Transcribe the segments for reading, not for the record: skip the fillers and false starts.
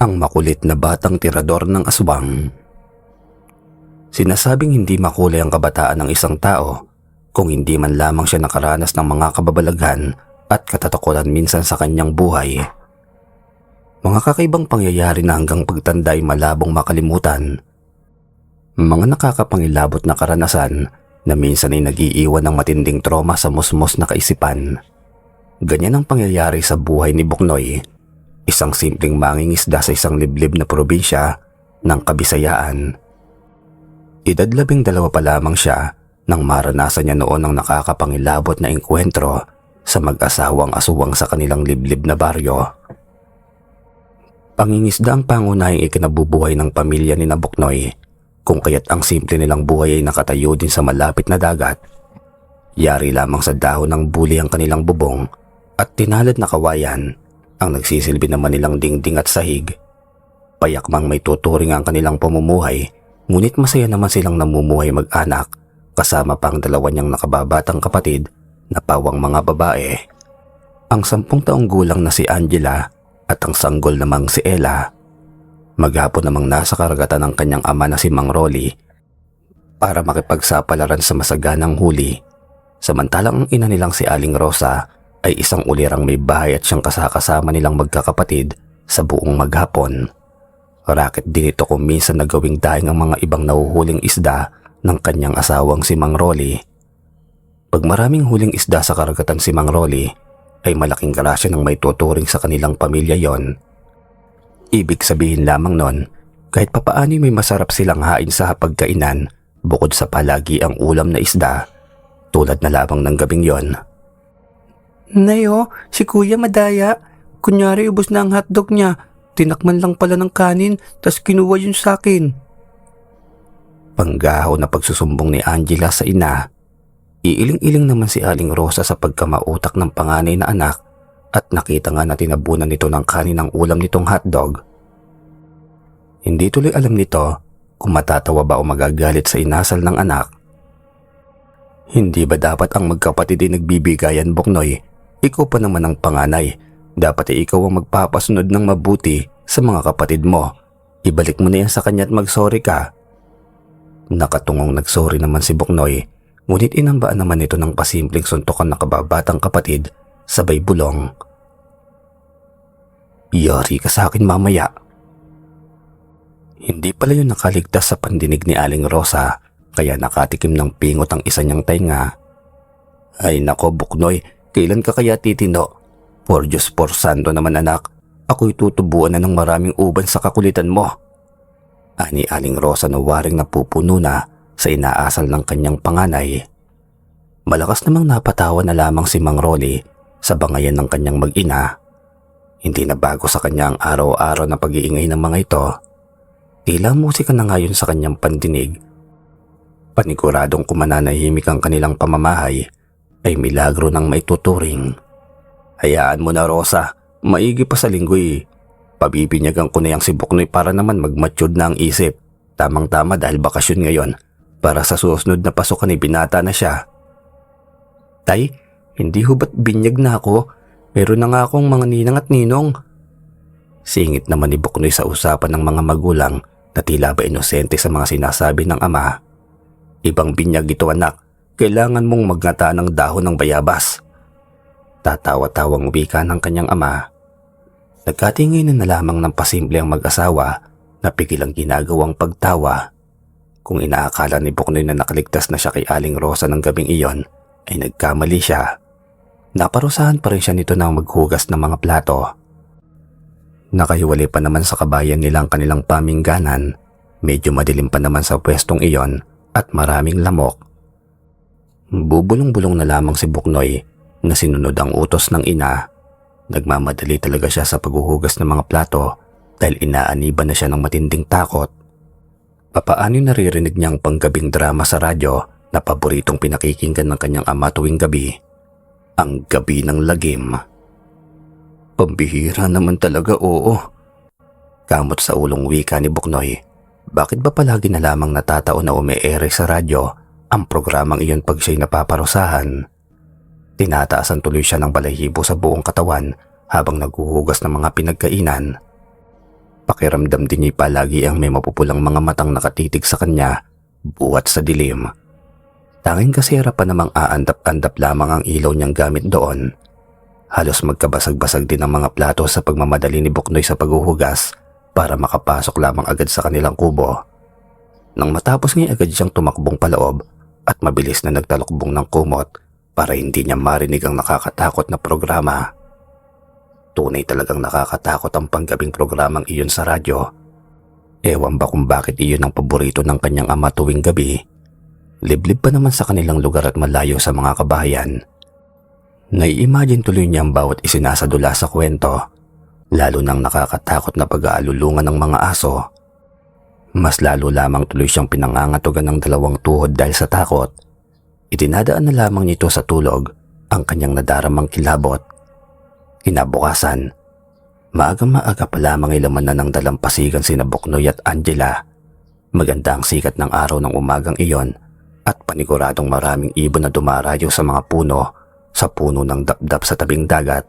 ang makulit na batang tirador ng aswang. Sinasabing hindi makulay ang kabataan ng isang tao kung hindi man lamang siya nakaranas ng mga kababalaghan at katatakutan minsan sa kanyang buhay. Mga kakaibang pangyayari na hanggang pagtanda ay malabong makalimutan. Mga nakakapangilabot na karanasan na minsan ay nag-iiwan ng matinding trauma sa musmos na kaisipan. Ganyan ang pangyayari sa buhay ni Buknoy, isang simpleng mangingisda sa isang liblib na probinsya ng Kabisayaan. Edad 12 pa lamang siya nang maranasan niya noon ang nakakapangilabot na engkwentro sa mag-asawang aswang sa kanilang liblib na baryo. Pangingisda ang pangunahing ikinabubuhay ng pamilya ni Buknoy, kung kaya't ang simple nilang buhay ay nakatayo din sa malapit na dagat. Yari lamang sa dahon ng buli ang kanilang bubong at tinalad na kawayan ang nagsisilbi naman nilang dingding at sahig. Payakmang may tuturing ang kanilang pamumuhay, ngunit masaya naman silang namumuhay mag-anak kasama pang dalawa niyang nakababatang kapatid na pawang mga babae. Ang 10 taong gulang na si Angela at ang sanggol namang si Ella. Maghapon namang nasa karagatan ng kanyang ama na si Mang Rolly para makipagsapalaran sa masaganang huli. Samantalang ang ina nilang si Aling Rosa ay isang ulirang may bahay at siyang kasakasama nilang magkakapatid sa buong maghapon. Raket din ito kung minsan na gawing daing ang mga ibang nahuhuling isda ng kanyang asawang si Mang Rolly. Pag maraming huling isda sa karagatan si Mang Rolly, ay malaking grasya ng may tuturing sa kanilang pamilya yon. Ibig sabihin lamang nun, kahit papaano may masarap silang hain sa hapagkainan bukod sa palagi ang ulam na isda, tulad na lamang ng gabing yon. Nayo, si Kuya madaya. Kunyari ubos na ang hotdog niya. Tinakman lang pala ng kanin, tas kinuha yun sa akin. Panggaho na pagsusumbong ni Angela sa ina. Iiling-iling naman si Aling Rosa sa pagkamautak ng panganay na anak at nakita nga na tinabunan nito ng kanin ang ulam nitong hotdog. Hindi tuloy alam nito kung matatawa ba o magagalit sa inasal ng anak. Hindi ba dapat ang magkapatid ay nagbibigayan, Buknoy? Ikaw pa naman ang panganay. Dapat ay ikaw ang magpapasunod ng mabuti sa mga kapatid mo. Ibalik mo na yan sa kanya at mag-sorry ka. Nakatungong nag-sorry naman si Buknoy, ngunit inambaan naman ito ng pasimpleng suntukan na kababatang kapatid sabay bulong. Yari ka sa akin mamaya. Hindi pala yun nakaligtas sa pandinig ni Aling Rosa, kaya nakatikim ng pingot ang isa niyang tainga. Ay nako Buknoy, kailan ka kaya titino? Por Diyos por santo naman anak, ako'y tutubuan na ng maraming uban sa kakulitan mo. Ani Aling Rosa na waring napupuno na sa inaasal ng kanyang panganay. Malakas namang napatawa na lamang si Mang Rolly sa bangayan ng kanyang mag-ina. Hindi na bago sa kanya ang araw-araw na pag-iingay ng mga ito. Tila musika na ngayon sa kanyang pandinig. Paniguradong kumananahimik ang kanilang pamamahay ay milagro ng maituturing. Hayaan mo na Rosa, maigi pa sa linggoy. Pabibinyagan ko na yang si Buknoy para naman mag-matured na ang isip. Tamang-tama dahil bakasyon ngayon para sa susunod na pasukan ay binata na siya. Tay, hindi ho ba't binyag na ako? Meron na nga akong mga ninang at ninong. Singit naman ni Buknoy sa usapan ng mga magulang na tila ba inosente sa mga sinasabi ng ama. Ibang binyag ito anak, kailangan mong magngata ng dahon ng bayabas. Tatawa-tawang wika ng kanyang ama. Nagkatinginan na lamang ng pasimple ang mag-asawa na pigil ang ginagawang pagtawa. Kung inaakala ni Buknoy na nakaligtas na siya kay Aling Rosa ng gabing iyon, ay nagkamali siya. Naparusahan pa rin siya nito ng maghugas ng mga plato. Nakahiwalay pa naman sa kabayan nilang kanilang pamingganan. Medyo madilim pa naman sa pwestong iyon at maraming lamok. Bubulong-bulong na lamang si Buknoy na sinunod ang utos ng ina. Nagmamadali talaga siya sa paghuhugas ng mga plato dahil inaaniban na siya ng matinding takot. Papaano naririnig niya ang panggabing drama sa radyo na paboritong pinakikinggan ng kanyang ama tuwing gabi? Ang Gabi ng Lagim. Pambihira naman talaga, oo. Kamot sa ulong wika ni Buknoy. Bakit ba palagi na lamang natataon na ume-ere sa radyo ang programang iyon pag siya'y napaparusahan? Tinataasan tuloy siya ng balahibo sa buong katawan habang naghuhugas ng mga pinagkainan. Pakiramdam din niya palagi ang may mapupulang mga matang nakatitig sa kanya buwat sa dilim. Tanging kasira pa namang aandap-andap lamang ang ilaw niyang gamit doon. Halos magkabasag-basag din ang mga plato sa pagmamadali ni Buknoy sa paghuhugas para makapasok lamang agad sa kanilang kubo. Nang matapos niya agad siyang tumakbong paloob at mabilis na nagtalokbong ng kumot para hindi niya marinig ang nakakatakot na programa. Tunay talagang nakakatakot ang panggabing programang iyon sa radyo. Ewan ba kung bakit iyon ang paborito ng kanyang ama tuwing gabi. Liblib pa naman sa kanilang lugar at malayo sa mga kabahayan. Nai-imagine tuloy niya ang bawat isinasadula sa kwento, lalo nang nakakatakot na pag-aalulungan ng mga aso. Mas lalo lamang tuloy siyang pinangangatugan ng dalawang tuhod dahil sa takot. Itinadaan na lamang nito sa tulog ang kanyang nadaramang kilabot. Kinabukasan, maaga-maaga pa lamang ilaman na ng dalampasigan sina Buknoy at Angela. Maganda ang sikat ng araw ng umagang iyon at paniguradong maraming ibon na dumarayo sa mga puno sa puno ng dapdap sa tabing dagat.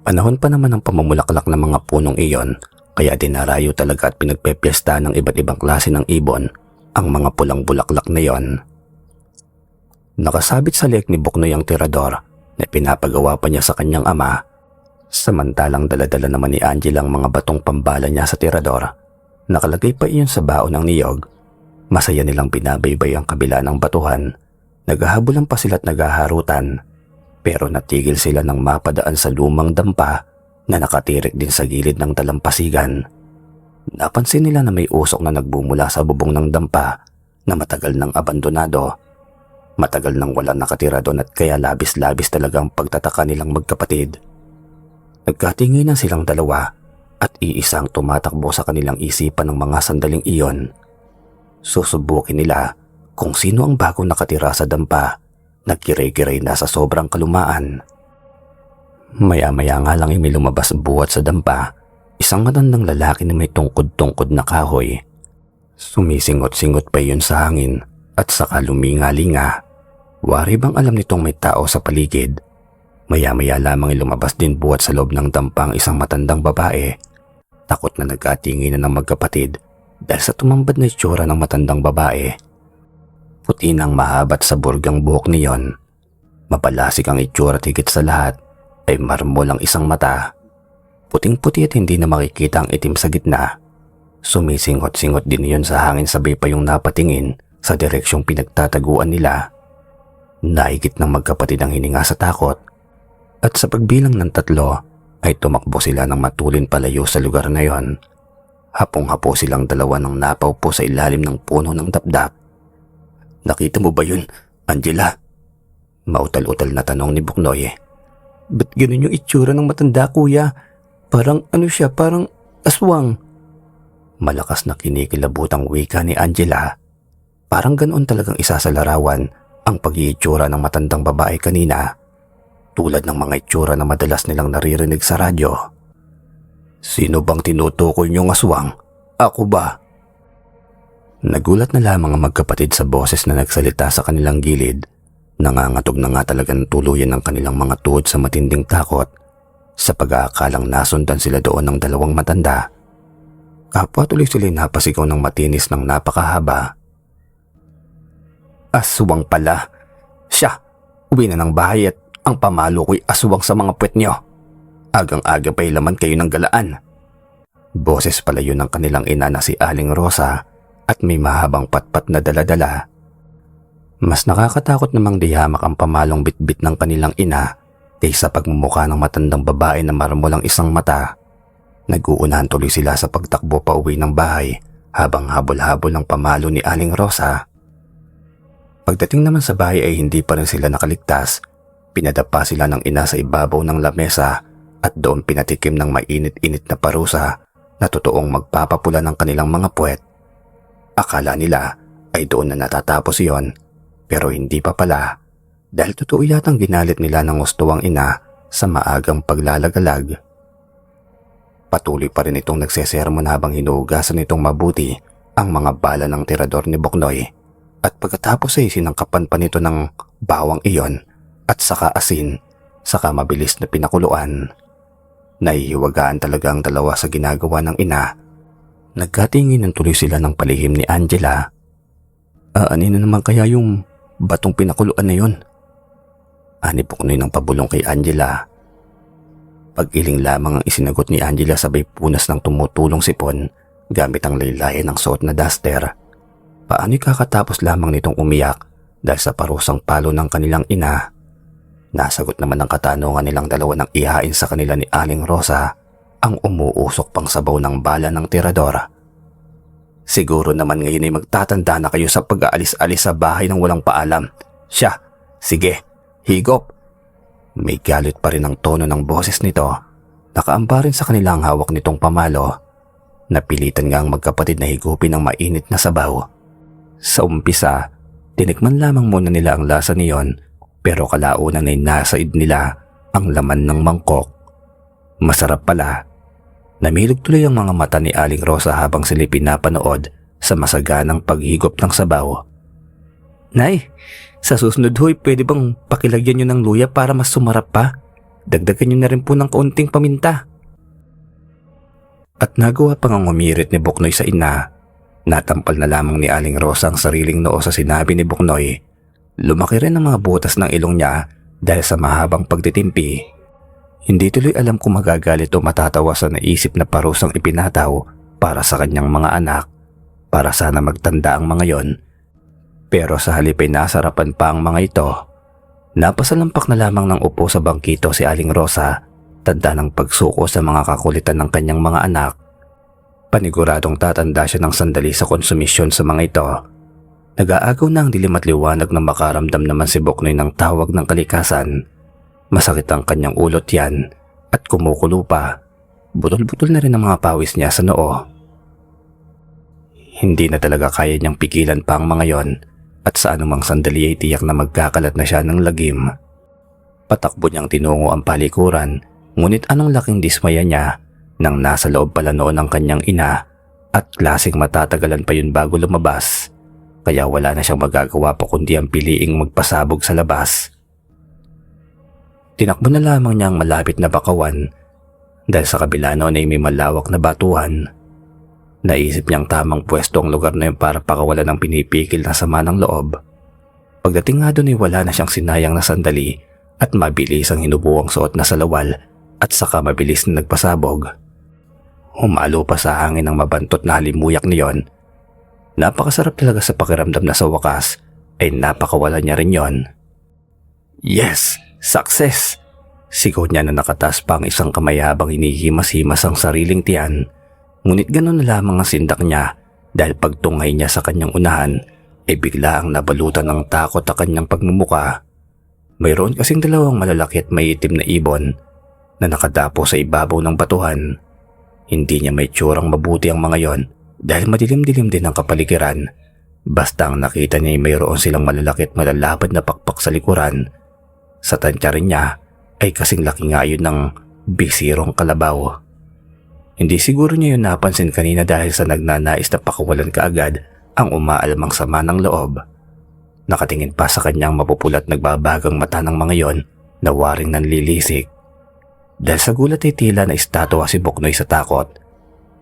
Panahon pa naman ng pamumulaklak ng mga punong iyon kaya dinarayo talaga at pinagpepiesta ng iba't ibang klase ng ibon ang mga pulang bulaklak na iyon. Nakasabit sa leeg ni Buknoy ang tirador na pinapagawa pa niya sa kanyang ama, samantalang daladala naman ni Angela ang mga batong pambala niya sa tirador. Nakalagay pa iyon sa baon ng niyog. Masaya nilang binabaybay ang kabila ng batuhan. Naghahabulan pa sila't naghaharutan. Pero natigil sila nang mapadaan sa lumang dampa na nakatirik din sa gilid ng dalampasigan. Napansin nila na may usok na nagbumula sa bubong ng dampa na matagal nang abandonado. Matagal nang wala nakatira doon at kaya labis-labis talaga ang pagtataka nilang magkapatid. Nagkatinginan silang dalawa at iisang tumatakbo sa kanilang isipan ng mga sandaling iyon. Susubukin nila kung sino ang bagong nakatira sa dampa. Nagkiray-kiray na sa sobrang kalumaan. Maya-maya nga lang ay may lumabas buhat sa dampa, isang matandang lalaki na may tungkod-tungkod na kahoy. Sumisingot-singot pa iyon sa hangin at saka luminga-linga. Wari bang alam nitong may tao sa paligid? Maya-maya lamang ay lumabas din buhat sa loob ng dampa ang isang matandang babae. Takot na nagkatinginan ng magkapatid dahil sa tumambad na itsura ng matandang babae. Puti nang mahabat sa burgang buhok niyon. Mapalasik ang itsura at higit sa lahat ay marmol ang isang mata. Puting-puti at hindi na makikita ang itim sa gitna. Sumisingot-singot din iyon sa hangin sabay pa yung napatingin sa direksyong pinagtataguan nila. Naigit ng magkapatid ang hininga sa takot at sa pagbilang ng 3 ay tumakbo sila ng matulin palayo sa lugar na yon. Hapong-hapo silang dalawa nang napaupo sa ilalim ng puno ng dapdap. "Nakita mo ba yun, Angela?" Mautal-utal na tanong ni Buknoy. "Ba't ganun yung itsura ng matanda, kuya? Parang ano siya, parang aswang." Malakas na kinikilabutang wika ni Angela. Parang ganoon talagang isa sa larawan ang pag-iitsura ng matandang babae kanina. Tulad ng mga itsura na madalas nilang naririnig sa radyo. "Sino bang tinutukoy niyong aswang? Ako ba?" Nagulat na lamang ang magkapatid sa boses na nagsalita sa kanilang gilid. Nangangatog na nga talaga ng tuluyan ng kanilang mga tuhod sa matinding takot sa pag-aakalang nasundan sila doon ng dalawang matanda. Kapwa tuloy sila'y napasigaw ng matinis ng napakahaba. "Aswang pala! Siya! Uwi na ng bahay at ang pamalo ko'y aswang sa mga puwet niyo. Agang-aga pa'y laman kayo ng galaan." Boses pala yun ng kanilang ina na si Aling Rosa at may mahabang patpat na daladala. Mas nakakatakot namang dihamak ang pamalong bitbit ng kanilang ina kaysa pagmumukha ng matandang babae na marmol ang isang mata. Nag-uunahan tuloy sila sa pagtakbo pa uwi ng bahay habang habol-habol ng pamalo ni Aling Rosa. Pagdating naman sa bahay ay hindi pa rin sila nakaligtas. Pinadapa sila ng ina sa ibabaw ng lamesa at doon pinatikim ng mainit-init na parusa na totoong magpapapula ng kanilang mga puwet. Akala nila ay doon na natatapos iyon, pero hindi pa pala dahil totoo yatang ginalit nila ng gusto ang ina sa maagang paglalagalag. Patuloy pa rin itong nagsesermon habang hinuhugasan nitong mabuti ang mga bala ng tirador ni Buknoy at pagkatapos ay sinangkapan pa nito ng bawang iyon at saka asin, saka mabilis na pinakuluan. Nahihiwagaan talaga ang dalawa sa ginagawa ng ina. Nagkatingin ng tuloy sila ng palihim ni Angela. Aanin na naman kaya yung batong pinakuluan na yun? Ani Buknoy ng pabulong kay Angela. Pag-iling lamang ang isinagot ni Angela sabay punas ng tumutulong sipon gamit ang laylayan ng suot na duster. Paano'y kakatapos lamang nitong umiyak dahil sa parusang palo ng kanilang ina. Nasagot naman ang katanungan nilang dalawa nang ihain sa kanila ni Aling Rosa ang umuusok pang sabaw ng bala ng tirador. Siguro naman ngayon ay magtatanda na kayo sa pag-aalis-alis sa bahay ng walang paalam. Siya, sige, higop. May galit pa rin ang tono ng boses nito. Nakaamba rin sa kanila ang hawak nitong pamalo. Napilitan nga ang magkapatid na higupin ng mainit na sabaw. Sa umpisa, tinikman lamang muna nila ang lasa niyon, pero kalaunan ay nasaid nila ang laman ng mangkok. Masarap pala. Namilog tuloy ang mga mata ni Aling Rosa habang sila pinapanood sa masaganang paghigop ng sabaw. Nay, sa susunod ho'y pwede bang pakilagyan nyo ng luya para mas sumarap pa? Dagdagan nyo na rin po ng kaunting paminta. At nagawa pang ang umirit ni Buknoy sa ina. Natampal na lamang ni Aling Rosa ang sariling noo sa sinabi ni Buknoy. Lumaki rin ang mga butas ng ilong niya dahil sa mahabang pagtitimpi. Hindi tuloy alam kung magagalit o matatawa sa naisip na parusang ipinataw para sa kanyang mga anak, para sana magtanda ang mga yon. Pero sa halip ay nasarapan pa ang mga ito. Napasalampak na lamang ng upo sa bangkito si Aling Rosa, tanda ng pagsuko sa mga kakulitan ng kanyang mga anak. Paniguradong tatanda siya ng sandali sa konsumisyon sa mga ito. Nag-aagaw na ang dilim at liwanag nang makaramdam naman si Buknoy ng tawag ng kalikasan. Masakit ang kanyang ulot yan at kumukulo pa. Butol-butol na rin ang mga pawis niya sa noo. Hindi na talaga kaya niyang pigilan pa ang mga yon at sa anumang sandali ay tiyak na magkakalat na siya ng lagim. Patakbo niyang tinungo ang palikuran, ngunit anong laking dismaya niya nang nasa loob pala noon ang kanyang ina at klaseng matatagalan pa yun bago lumabas. Kaya wala na siyang magagawa pa kundi ang piliing magpasabog sa labas. Tinakbo na lamang niya ang malapit na bakawan dahil sa kabila noon ay may malawak na batuhan. Naisip niyang tamang pwesto ang lugar na yun para pakawalan ng pinipikil na sama ng loob. Pagdating nga doon ay wala na siyang sinayang na sandali at mabilis ang hinubuang suot na salawal at saka mabilis na nagpasabog. Humalo pa sa hangin ang mabantot na halimuyak niyon. Napakasarap talaga sa pakiramdam na sa wakas ay napakawalan niya rin yon. Yes! Success! Sigaw niya na nakataas pa ang isang kamay habang hinihimas-himas ang sariling tiyan. Ngunit gano'n na lamang ang sindak niya dahil pagtungay niya sa kanyang unahan ay bigla ang nabalutan ng takot ang kanyang pagmumuka. Mayroon kasing dalawang malalaki at may itim na ibon na nakadapo sa ibabaw ng batuhan. Hindi niya may tsurang mabuti ang mga yon dahil madilim-dilim din ang kapaligiran. Basta ang nakita niya ay mayroon silang malalaki at malalapad na pakpak sa likuran. Sa tansya rin niya ay kasing laki nga yun ng bisirong kalabaw. Hindi siguro niya yun napansin kanina dahil sa nagnanais na pakawalan kaagad ang umaalamang sama ng loob. Nakatingin pa sa kanyang mapupulat nagbabagang mata ng mga yon na waring nanlilisik. Dahil sa gulat ay tila na estatwa si Buknoy sa takot.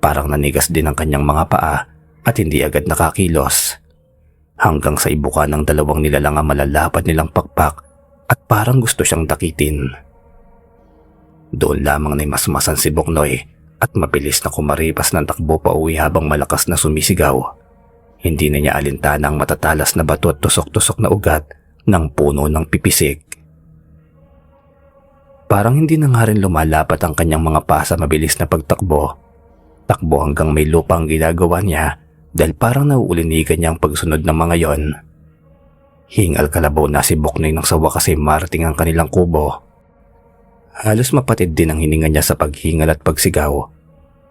Parang nanigas din ang kanyang mga paa at hindi agad nakakilos. Hanggang sa ibuka ng dalawang nilalang ang malalapad nilang pakpak at parang gusto siyang dakitin. Doon lamang na masmasan si Buknoy at mabilis na kumaripas ng takbo pa uwi habang malakas na sumisigaw. Hindi na niya alintana ang matatalas na bato at tusok-tusok na ugat ng puno ng pipisik. Parang hindi na nga rin lumalapat ang kanyang mga paa sa mabilis na pagtakbo. Takbo hanggang may lupa ang ginagawa niya dahil parang nauulinigan niya ang pagsunod ng mga yon. Hingal kalabaw na si Buknoy nang sa wakas ay marating ang kanilang kubo. Halos mapatid din ang hininga niya sa paghingal at pagsigaw.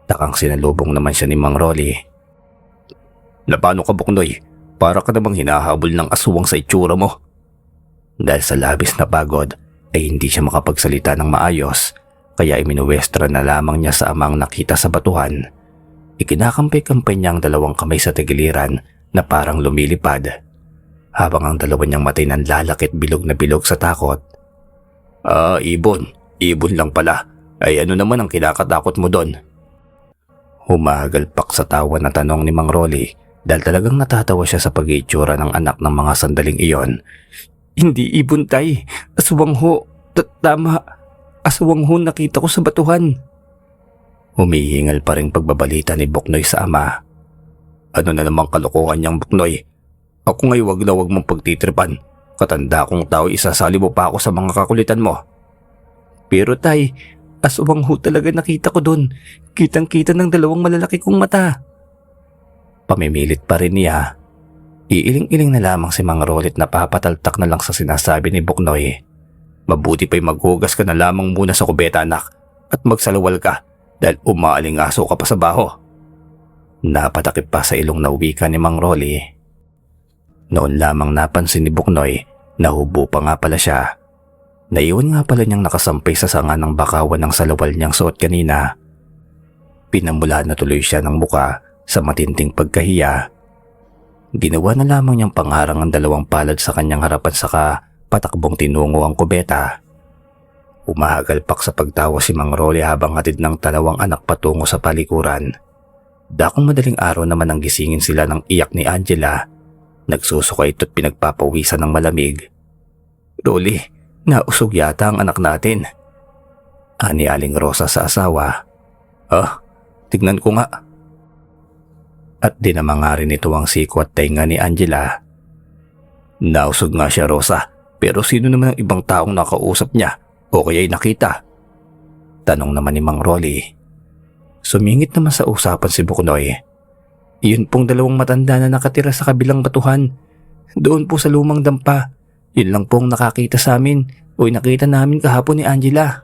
Takang sinalubong naman siya ni Mang Rolly. Napano ka, Buknoy? Para ka namang hinahabol ng aswang sa itsura mo. Dahil sa labis na pagod ay hindi siya makapagsalita ng maayos, kaya iminuwestra na lamang niya sa amang nakita sa batuhan. Ikinakampay-kampay niya ang dalawang kamay sa tagiliran na parang lumilipad, habang ang dalawa niyang matay nanlalakit bilog na bilog sa takot. Ibon. Ibon lang pala. Ay ano naman ang kinakatakot mo doon? Humagalpak sa tawa na tanong ni Mang Rolly dahil talagang natatawa siya sa pag-iitsura ng anak ng mga sandaling iyon. Hindi ibon tay, aswang ho. Tama, aswang ho nakita ko sa batuhan. Humihingal pa rin pagbabalita ni Buknoy sa ama. Ano na namang kalokohan niyang Buknoy? Ako ngay wag na wag mong pagtitripan. Katanda kong tao, isasali mo pa ako sa mga kakulitan mo. Pero tay, aswang ho talaga nakita ko doon. Kitang-kita ng dalawang malalaki kong mata. Pamimilit pa rin niya. Iiling-iling na lamang si Mang Rolly at napapataltak na lang sa sinasabi ni Buknoy. Mabuti pa'y maghugas ka na lamang muna sa kubeta anak at magsalawal ka dahil umaalingaso ka pa sa baho. Napatakip pa sa ilong na wika ni Mang Rolly. Noon lamang napansin ni Buknoy na hubo pa nga pala siya. Naiwan nga pala niyang nakasampay sa sanga ng bakawan ng salawal niyang suot kanina. Pinamula na tuloy siya ng muka sa matinding pagkahiya. Ginawa na lamang niyang pangharang ang dalawang palad sa kanyang harapan saka patakbong tinungo ang kubeta. Umahagalpak sa pagtawa si Mang Rolly habang hatid ng dalawang anak patungo sa palikuran. Dakong madaling araw naman ang gisingin sila ng iyak ni Angela. Nagsusukay ito't pinagpapawisan ng malamig. Rolly, nausog yata ang anak natin. Ani Aling Rosa sa asawa. Tignan ko nga. At dinamanga rin ito ang siko at tainga ni Angela. Nausog nga siya Rosa, pero sino naman ang ibang taong nakausap niya o kaya'y nakita? Tanong naman ni Mang Rolly. Sumingit naman sa usapan si Buknoy. Iyon pong dalawang matanda na nakatira sa kabilang batuhan. Doon po sa lumang dampa. Yun lang pong nakakita sa amin o nakita namin kahapon ni Angela.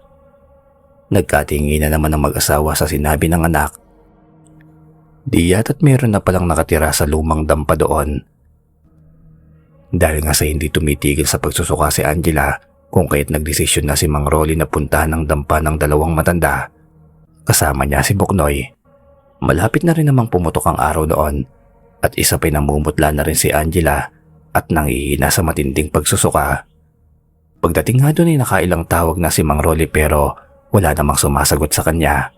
Nagkatingi na naman ang mag-asawa sa sinabi ng anak. Di yata't meron na palang nakatira sa lumang dampa doon. Dahil nga sa hindi tumitigil sa pagsusuka si Angela kung kaya't nagdesisyon na si Mang Rolly na puntahan ang dampa ng dalawang matanda. Kasama niya si Buknoy. Malapit na rin namang pumutok ang araw noon at isa pa namumutla na rin si Angela at nangihina sa matinding pagsusuka. Pagdating nga doon ay nakailang tawag na si Mang Rolly pero wala namang sumasagot sa kanya.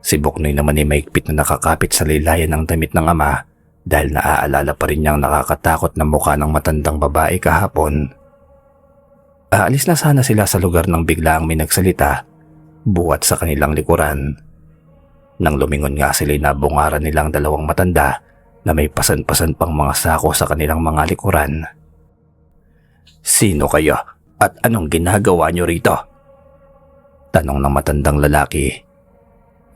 Si Buknoy naman ay maigpit na nakakapit sa laylayan ng damit ng ama dahil naaalala pa rin niyang nakakatakot na mukha ng matandang babae kahapon. Aalis na sana sila sa lugar nang biglaang may nagsalita buhat sa kanilang likuran. Nang lumingon nga sila'y nabungaran nilang dalawang matanda na may pasan-pasan pang mga sako sa kanilang mga likuran. Sino kayo at anong ginagawa niyo rito? Tanong ng matandang lalaki.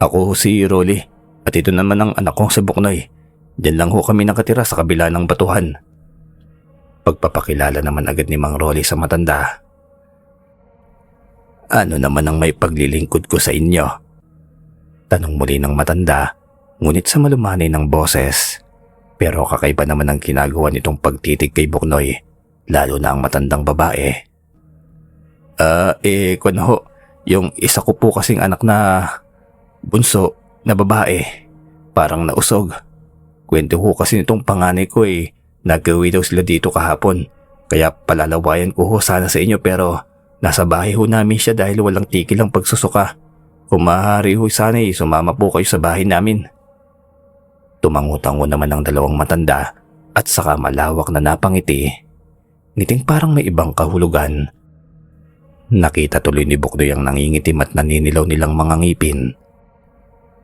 Ako si Rolly at ito naman ang anak kong si Buknoy. Diyan lang ho kami nakatira sa kabila ng batuhan. Pagpapakilala naman agad ni Mang Rolly sa matanda. Ano naman ang may paglilingkod ko sa inyo? Tanong muli ng matanda, ngunit sa malumanay ng boses. Pero kakaiba naman ang ginagawa nitong pagtitig kay Buknoy, lalo na ang matandang babae. Kung ho, yung isa ko po kasing anak na bunso na babae, parang nausog. Kwento ho kasi nitong panganay ko nagawi daw sila dito kahapon. Kaya palalawayan ko ho sana sa inyo pero nasa bahay ho namin siya dahil walang tigil ang pagsusuka. Kung maaari ho sana sumama po kayo sa bahay namin. Tumangutango naman ang dalawang matanda at saka malawak na napangiti. Ngiting parang may ibang kahulugan. Nakita tuloy ni Buknoy ang nangingitim at naninilaw nilang mga ngipin.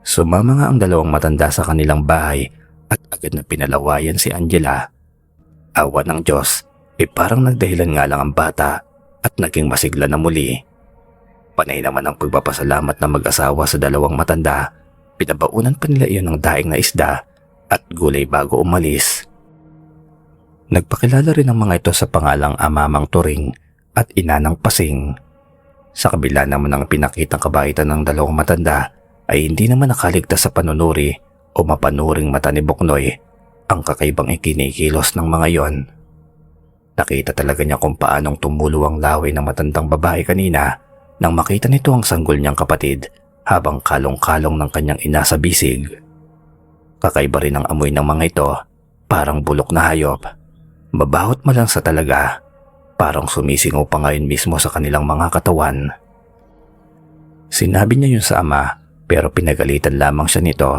Sumama nga ang dalawang matanda sa kanilang bahay at agad na pinalawayan si Angela. Awa ng Diyos, parang nagdahilan nga lang ang bata at naging masigla na muli. Panay naman ang pagpapasalamat ng mag-asawa sa dalawang matanda. Pinabaunan pa nila iyon ng daing na isda at gulay bago umalis. Nagpakilala rin ang mga ito sa pangalang Amamang Turing at Inanang Pasing. Sa kabila naman ng pinakitang kabaitan ng dalawang matanda ay hindi naman nakaligtas sa panunuri o mapanuring mata ni Buknoy ang kakaibang ikinikilos ng mga yon. Nakita talaga niya kung paanong tumulo ang laway ng matandang babae kanina nang makita nito ang sanggol niyang kapatid habang kalong-kalong ng kanyang ina sa bisig. Kakaiba rin ang amoy ng mga ito, parang bulok na hayop. Mabahot malansa talaga, parang sumisingaw pa ngayon mismo sa kanilang mga katawan. Sinabi niya yun sa ama pero pinagalitan lamang siya nito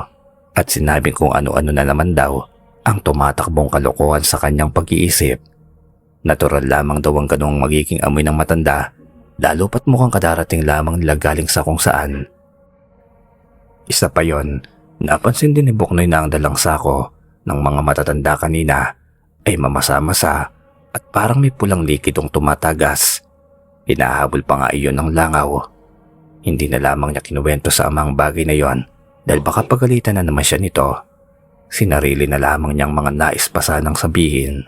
at sinabing kung ano-ano na naman daw ang tumatakbong kalokohan sa kanyang pag-iisip. Natural lamang daw ang ganong magiging amoy ng matanda, lalo pat mukhang kadarating lamang nila galing sa kung saan. Isa pa yon, napansin din ni Buknoy na ang dalang sako ng mga matatanda kanina ay mamasa-masa at parang may pulang likidong tumatagas. Hinahabol pa nga iyon ng langaw. Hindi na lamang niya kinuwento sa amang bagay na yon dahil baka pagalitan na naman siya nito. Sinarili na lamang niyang mga nais pa sanang sabihin.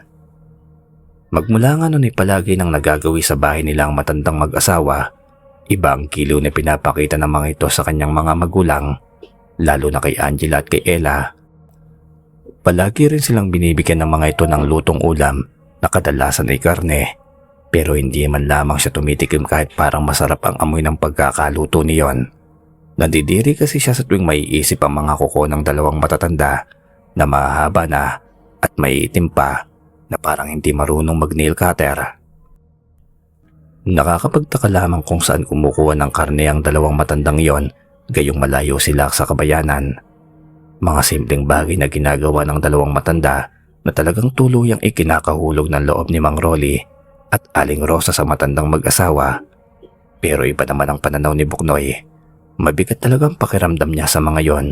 Magmula nga nun ay palagi nang nagagawi sa bahay nila ang matandang mag-asawa. Ibang kilo na pinapakita ng mga ito sa kanyang mga magulang, lalo na kay Angela at kay Ella. Palagi rin silang binibigyan ng mga ito ng lutong ulam na kadalasan ay karne, pero hindi man lamang siya tumitikim kahit parang masarap ang amoy ng pagkakaluto niyon. Nandidiri kasi siya sa tuwing maiisip ang mga kuko ng dalawang matatanda na mahaba na at maiitim pa na parang hindi marunong mag-nail cutter. Nakakapagtaka lamang kung saan kumukuha ng karne ang dalawang matandang yon gayong malayo sila sa kabayanan. Mga simpleng bagay na ginagawa ng dalawang matanda na talagang tuluyang ikinakahulog ng loob ni Mang Rolly at Aling Rosa sa matandang mag-asawa. Pero iba naman ang pananaw ni Buknoy. Mabigat talagang pakiramdam niya sa mga yon.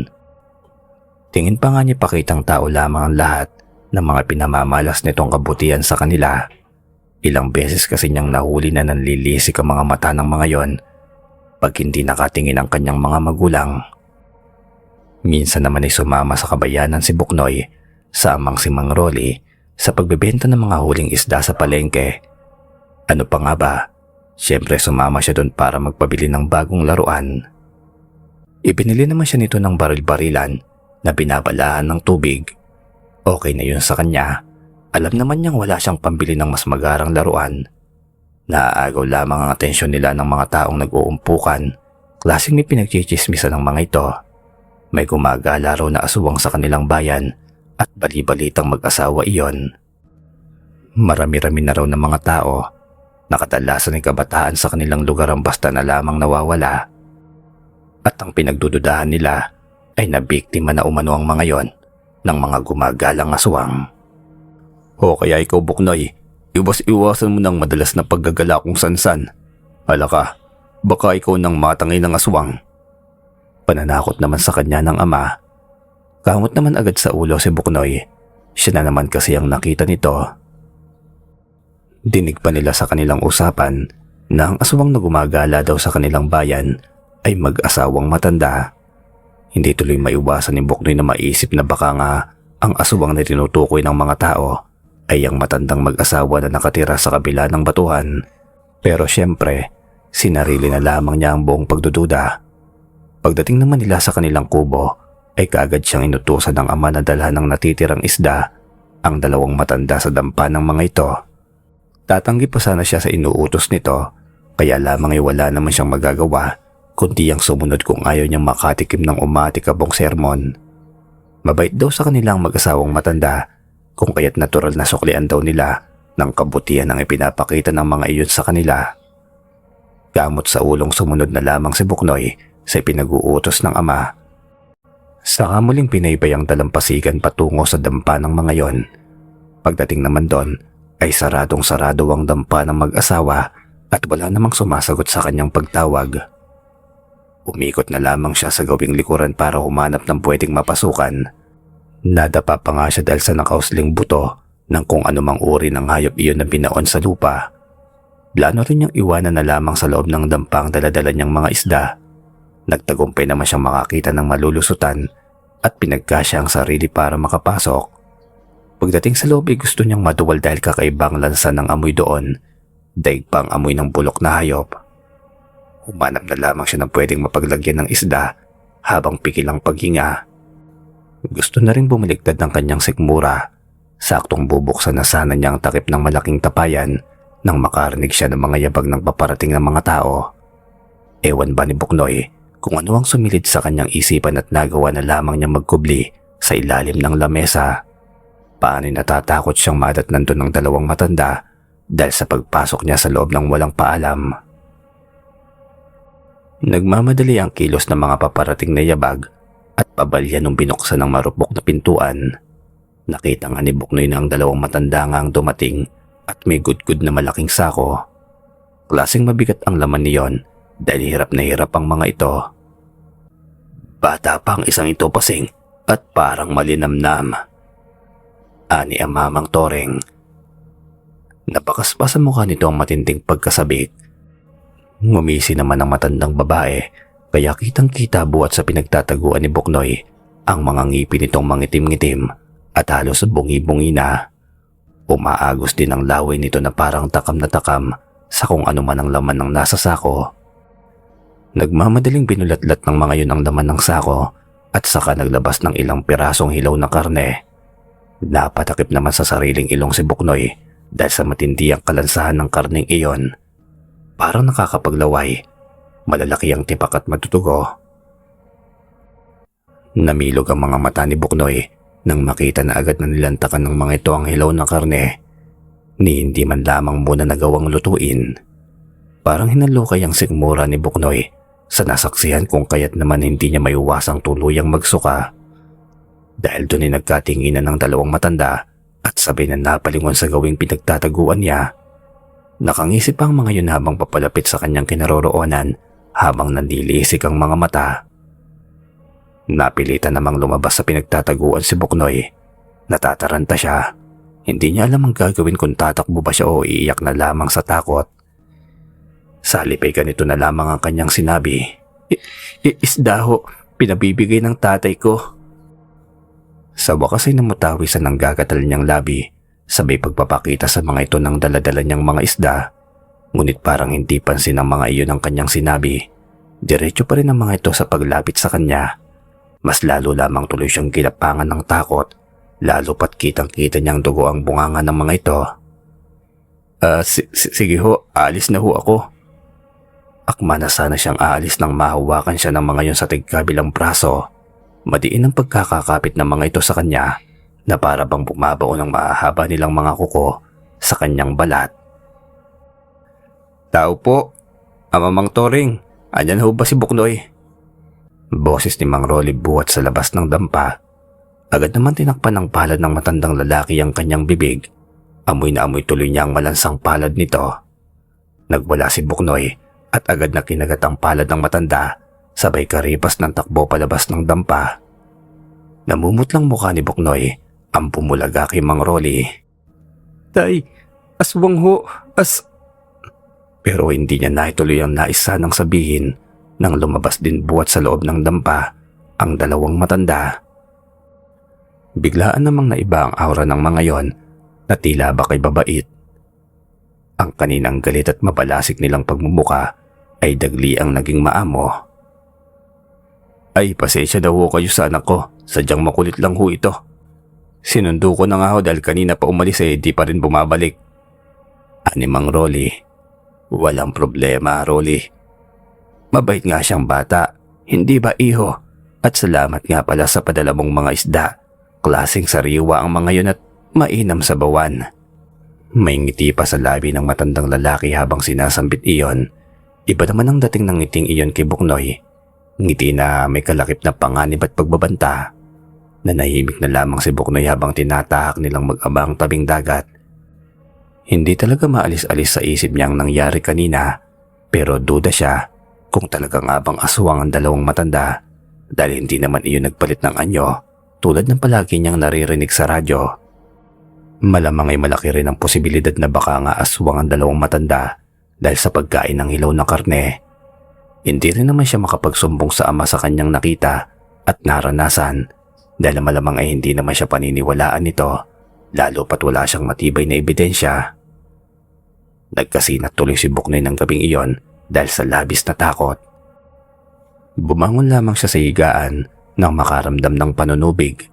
Tingin pa nga niya pakitang tao lamang ang lahat ng mga pinamamalas nitong kabutihan sa kanila. Ilang beses kasi niyang nahuli na nanlilisik ang mga mata ng mga yon pag hindi nakatingin ang kanyang mga magulang. Minsan naman ay sumama sa kabayanan si Buknoy sa amang si Mang Rolly sa pagbebenta ng mga huling isda sa palengke. Ano pa nga ba? Siyempre sumama siya doon para magpabili ng bagong laruan. Ibinili naman siya nito ng baril-barilan na binabalahan ng tubig. Okay na yun sa kanya. Alam naman niyang wala siyang pambili ng mas magarang laruan. Naaagaw lamang ang atensyon nila ng mga taong nag-uumpukan. Klaseng may pinagchichismisan ng mga ito. May gumagala raw na aswang sa kanilang bayan at bali-balitang mag-asawa iyon. Marami-rami na raw ng mga tao. Nakadalasan ng kabataan sa kanilang lugar ang basta na lamang nawawala. At ang pinagdududahan nila ay nabiktima na umano ang mga yon ng mga gumagalang aswang. O kaya ikaw Buknoy, iwas-iwasan mo ng madalas na paggagala kung san-san. Hala ka, baka ikaw nang matangay ng aswang. Pananakot naman sa kanya ng ama. Kamot naman agad sa ulo si Buknoy. Siya na naman kasi ang nakita nito. Dinig pa nila sa kanilang usapan na ang aswang na gumagala daw sa kanilang bayan ay mag-asawang matanda. Hindi tuloy maiwasan ni Buknoy na maisip na baka nga ang aswang na tinutukoy ng mga tao ay ang matandang mag-asawa na nakatira sa kabila ng batuhan. Pero siyempre, sinarili na lamang niya ang buong pagdududa. Pagdating naman nila sa kanilang kubo, ay kaagad siyang inutusan ng ama na dalhan ng natitirang isda ang dalawang matanda sa dampa ng mga ito. Tatanggi pa sana siya sa inuutos nito, kaya lamang ay wala naman siyang magagawa kundi ang sumunod kung ayaw niyang makatikim ng umatikabong sermon. Mabait daw sa kanilang mag-asawang matanda, kung kaya't natural na suklian daw nila ng kabutihan ang ipinapakita ng mga iyon sa kanila. Gamot sa ulong sumunod na lamang si Buknoy sa pinag-uutos ng ama. Saka muling pinaybay ang dalampasigan patungo sa dampa ng mga yon. Pagdating naman doon ay saradong-sarado ang dampa ng mag-asawa at wala namang sumasagot sa kanyang pagtawag. Umikot na lamang siya sa gawing likuran para humanap ng pwedeng mapasukan. Nadapa pa nga siya dahil sa nakausling buto ng kung anumang uri ng hayop iyon na binaon sa lupa. Plano rin niyang iwanan na lamang sa loob ng dampang daladala niyang mga isda. Nagtagumpay naman siyang makakita ng malulusutan at pinagkasya ang sarili para makapasok. Pagdating sa loob ay gusto niyang maduwal dahil kakaibang lansa ng amoy doon. Daig pa ang amoy ng bulok na hayop. Humanap na lamang siya ng pwedeng mapaglagyan ng isda habang pikilang paghinga. Gusto na rin bumaligtad ng kanyang sikmura. Saktong bubuksan na sana niya ang takip ng malaking tapayan nang makarinig siya ng mga yabag ng paparating ng mga tao. Ewan ba ni Buknoy kung ano ang sumilid sa kanyang isipan at nagawa na lamang niya magkubli sa ilalim ng lamesa. Paano'y natatakot siyang madatnan doon ng dalawang matanda dahil sa pagpasok niya sa loob ng walang paalam. Nagmamadali ang kilos ng mga paparating na yabag at pabalya nung binuksan ng marupok na pintuan. Nakita nga ni Buknoy na ang dalawang matanda nga ang dumating at may gudgud na malaking sako. Klaseng mabigat ang laman niyon dahil hirap na hirap ang mga ito. Bata pa ang isang ito, Pasing, at parang malinamnam. Ani ang Mamang Toreng. Napakas pa sa mukha nito ang matinding pagkasabik. Ngumisi naman ang matandang babae kaya kitang-kita buhat sa pinagtataguan ni Buknoy ang mga ngipin nitong mangitim-ngitim at halos bungi-bungi na. Umaagos din ang laway nito na parang takam na takam sa kung ano man ang laman ng nasa sako. Nagmamadaling binulatlat ng mga yun ang laman ng sako at saka naglabas ng ilang pirasong hilaw na karne. Napatakip naman sa sariling ilong si Buknoy dahil sa matindi ang kalansahan ng karneng iyon. Parang nakakapaglaway, malalaki ang tipak at matutugo. Namilog ang mga mata ni Buknoy nang makita na agad na nilantakan ng mga ito ang hilaw na karne, ni hindi man lamang muna nagawang lutuin. Parang hinalukay ang sikmura ni Buknoy sa nasaksihan kung kaya't naman hindi niya maiwasang tuluyang magsuka. Dahil doon ay nagkatinginan ng dalawang matanda at sabay na napalingon sa gawing pinagtataguan niya. Nakangisip ang mga yun habang papalapit sa kanyang kinaroroonan habang nanlilisik ang mga mata. Napilitan namang lumabas sa pinagtataguan si Buknoy. Natataranta siya. Hindi niya alam ang gagawin kung tatakbo ba siya o iiyak na lamang sa takot. Sa halip ay ganito na lamang ang kanyang sinabi. Isda ho, pinabibigay ng tatay ko. Sa wakas ay namutawi sa nanggagatal niyang labi, sabay pagpapakita sa mga ito ng daladala niyang mga isda. Ngunit parang hindi pansin ng mga iyon ang kanyang sinabi. Diretso pa rin ang mga ito sa paglapit sa kanya. Mas lalo lamang tuloy siyang ginapangan ng takot, lalo pat kitang-kita niyang dugo ang bunganga ng mga ito. Sige ho, aalis na ho ako. Akma na sana siyang aalis nang mahawakan siya ng mga yun sa tigkabilang braso. Madiin ang pagkakakapit ng mga ito sa kanya na para bang bumabao ng mahahaba nilang mga kuko sa kanyang balat. Tao po, Mamang Toreng, andyan ho ba si Buknoy? Boses ni Mang Rolly buhat sa labas ng dampa. Agad naman tinakpan ng palad ng matandang lalaki ang kanyang bibig. Amoy na amoy tuloy niya ang malansang palad nito. Nagwala si Buknoy at agad na kinagat ang palad ng matanda, sabay karipas ng takbo palabas ng dampa. Namumutlang mukha ni Buknoy ang pumulaga kay Mang Rolly. Tay, aswang ho, Pero hindi niya naituloy ang nais sanang sabihin nang lumabas din buhat sa loob ng dampa ang dalawang matanda. Biglaan namang naiba ang aura ng mga yon na tila ba kay babait. Ang kaninang galit at mabalasik nilang pagmumuka ay dagli ang naging maamo. Ay, pasensya daw ho kayo sa anak ko, sadyang makulit lang ho ito. Sinundo ko na nga ho dahil kanina pa umalis di pa rin bumabalik. Ani Mang Rolly. Walang problema, Rolly. Mabait nga siyang bata, hindi ba iho? At salamat nga pala sa padala mong mga isda. Klaseng sariwa ang mga yun at mainam sa bawan. May ngiti pa sa labi ng matandang lalaki habang sinasambit iyon. Iba naman ang dating ng ngiting iyon kay Buknoy. Ngiti na may kalakip na panganib at pagbabanta. Nanahimik na lamang si Buknoy habang tinatahak nilang mag-abang tabing dagat. Hindi talaga maalis-alis sa isip niya ang nangyari kanina, pero duda siya kung talaga nga bang aswang ang dalawang matanda dahil hindi naman iyon nagpalit ng anyo tulad ng palagi niyang naririnig sa radyo. Malamang ay malaki rin ang posibilidad na baka nga aswang ang dalawang matanda dahil sa pagkain ng hilaw na karne. Hindi rin naman siya makapagsumbong sa ama sa kanyang nakita at naranasan dahil malamang ay hindi naman siya paniniwalaan nito, lalo pat wala siyang matibay na ebidensya. Nagkasinat tuloy si Buknoy ng gabing iyon dahil sa labis na takot. Bumangon lamang siya sa higaan nang makaramdam ng panunubig.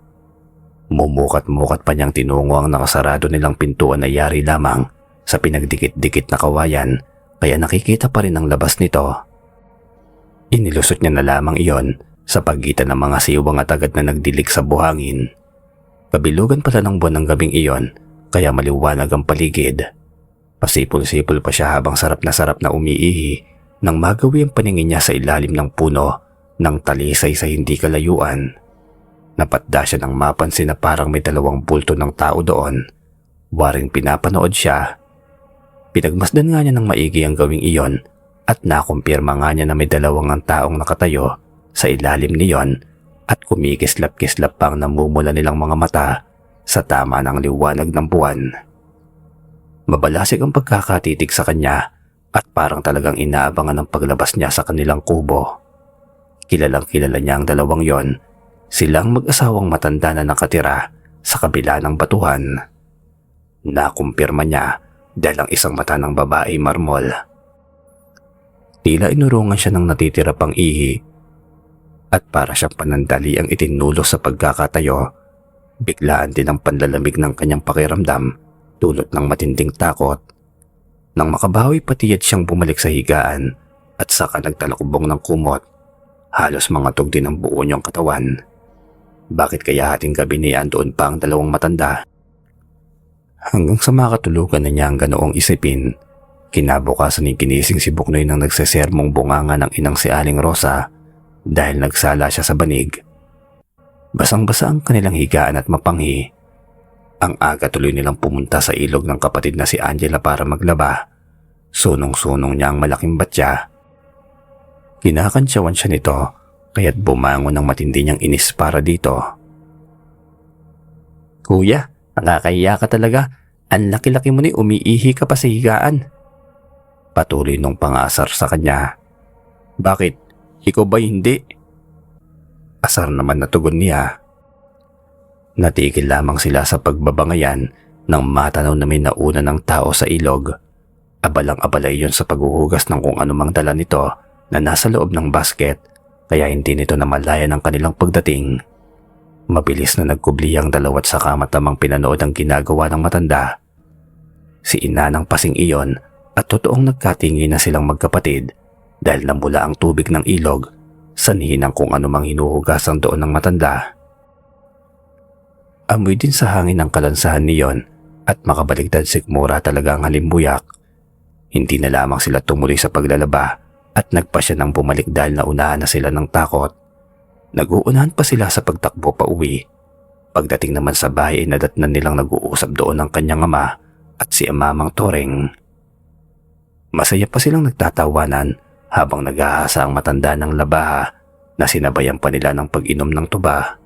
Mumukat-mukat pa niyang tinungo ang nakasarado nilang pintuan na yari lamang sa pinagdikit-dikit na kawayan kaya nakikita pa rin ang labas nito. Inilusot niya na lamang iyon sa pagitan ng mga siwang at agad na nagdilig sa buhangin. Kabilugan pala ng buwan ng gabing iyon kaya maliwanag ang paligid. Pasipol-sipol pa siya habang sarap na umiihi Nang magawi ang paningin niya sa ilalim ng puno ng talisay sa hindi kalayuan, napatda siya nang mapansin na parang may dalawang bulto ng tao doon. Waring pinapanood siya. Pinagmasdan nga niya ng maigi ang gawing iyon at nakumpirma nga niya na may dalawang ang taong nakatayo sa ilalim niyon at kumikislap-kislap pang namumula nilang mga mata sa tama ng liwanag ng buwan. Mabalasik ang pagkakatitig sa kanya at parang talagang inaabangan ang paglabas niya sa kanilang kubo. Kilalang kilala niya ang dalawang yon. Silang mag-asawang matanda na nakatira sa kabila ng batuhan. Nakumpirma niya dahil ang isang mata ng babae marmol. Tila inurungan siya ng natitira pang ihi at para siyang panandali ang itinulos sa pagkakatayo. Biglaan din ang panlalamig ng kanyang pakiramdam dulot ng matinding takot. Nang makabawi patiyad siyang bumalik sa higaan at saka nagtalakbong ng kumot. Halos mangatog din ang buo niyang katawan. Bakit kaya hating gabi niya doon pa ang dalawang matanda? Hanggang sa makatulugan na niya ang ganoong isipin, kinabukasan ni ginising si Buknoy nang nagsesermong bunganga ng inang si Aling Rosa dahil nagsala siya sa banig. Basang-basa ang kanilang higaan at mapanghi. Ang aga tuloy nilang pumunta sa ilog ng kapatid na si Angela para maglaba. Sunong-sunong niya ang malaking batya. Kinakantsawan siya nito kaya't bumangon ng matindi niyang inis para dito. "Kuya, nakakahiya ka talaga. Ang laki-laki mo ni umiihi ka pa sa higaan." Patuloy nung pangasar sa kanya. "Bakit? Ikaw ba hindi?" Asar naman na tugon niya. Natigil lamang sila sa pagbabangayan nang matanaw na may nauna ng tao sa ilog. Abalang-abala iyon sa paghuhugas ng kung anumang dala nito na nasa loob ng basket kaya hindi nito namalayan ang kanilang pagdating. Mabilis na nagkubli ang dalawa't saka matamang pinanood ang ginagawa ng matanda. Si ina ng pasing iyon at totoong nagkatingi na silang magkapatid dahil namula ang tubig ng ilog sanhi ng kung anumang hinuhugasan doon ng matanda. Amoy din sa hangin ang kalansahan niyon at makabaligtad sikmura talaga ang halimbuyak. Hindi na lamang sila tumuloy sa paglalaba at nagpasya ng bumalik dahil naunahan na sila ng takot. Nag-uunahan pa sila sa pagtakbo pa uwi. Pagdating naman sa bahay ay nadatnan nilang nag-uusap doon ang kanyang ama at si Amamang Toreng. Masaya pa silang nagtatawanan habang nag-aasa ang matanda ng labaha na sinabayan pa nila ng pag-inom ng tuba.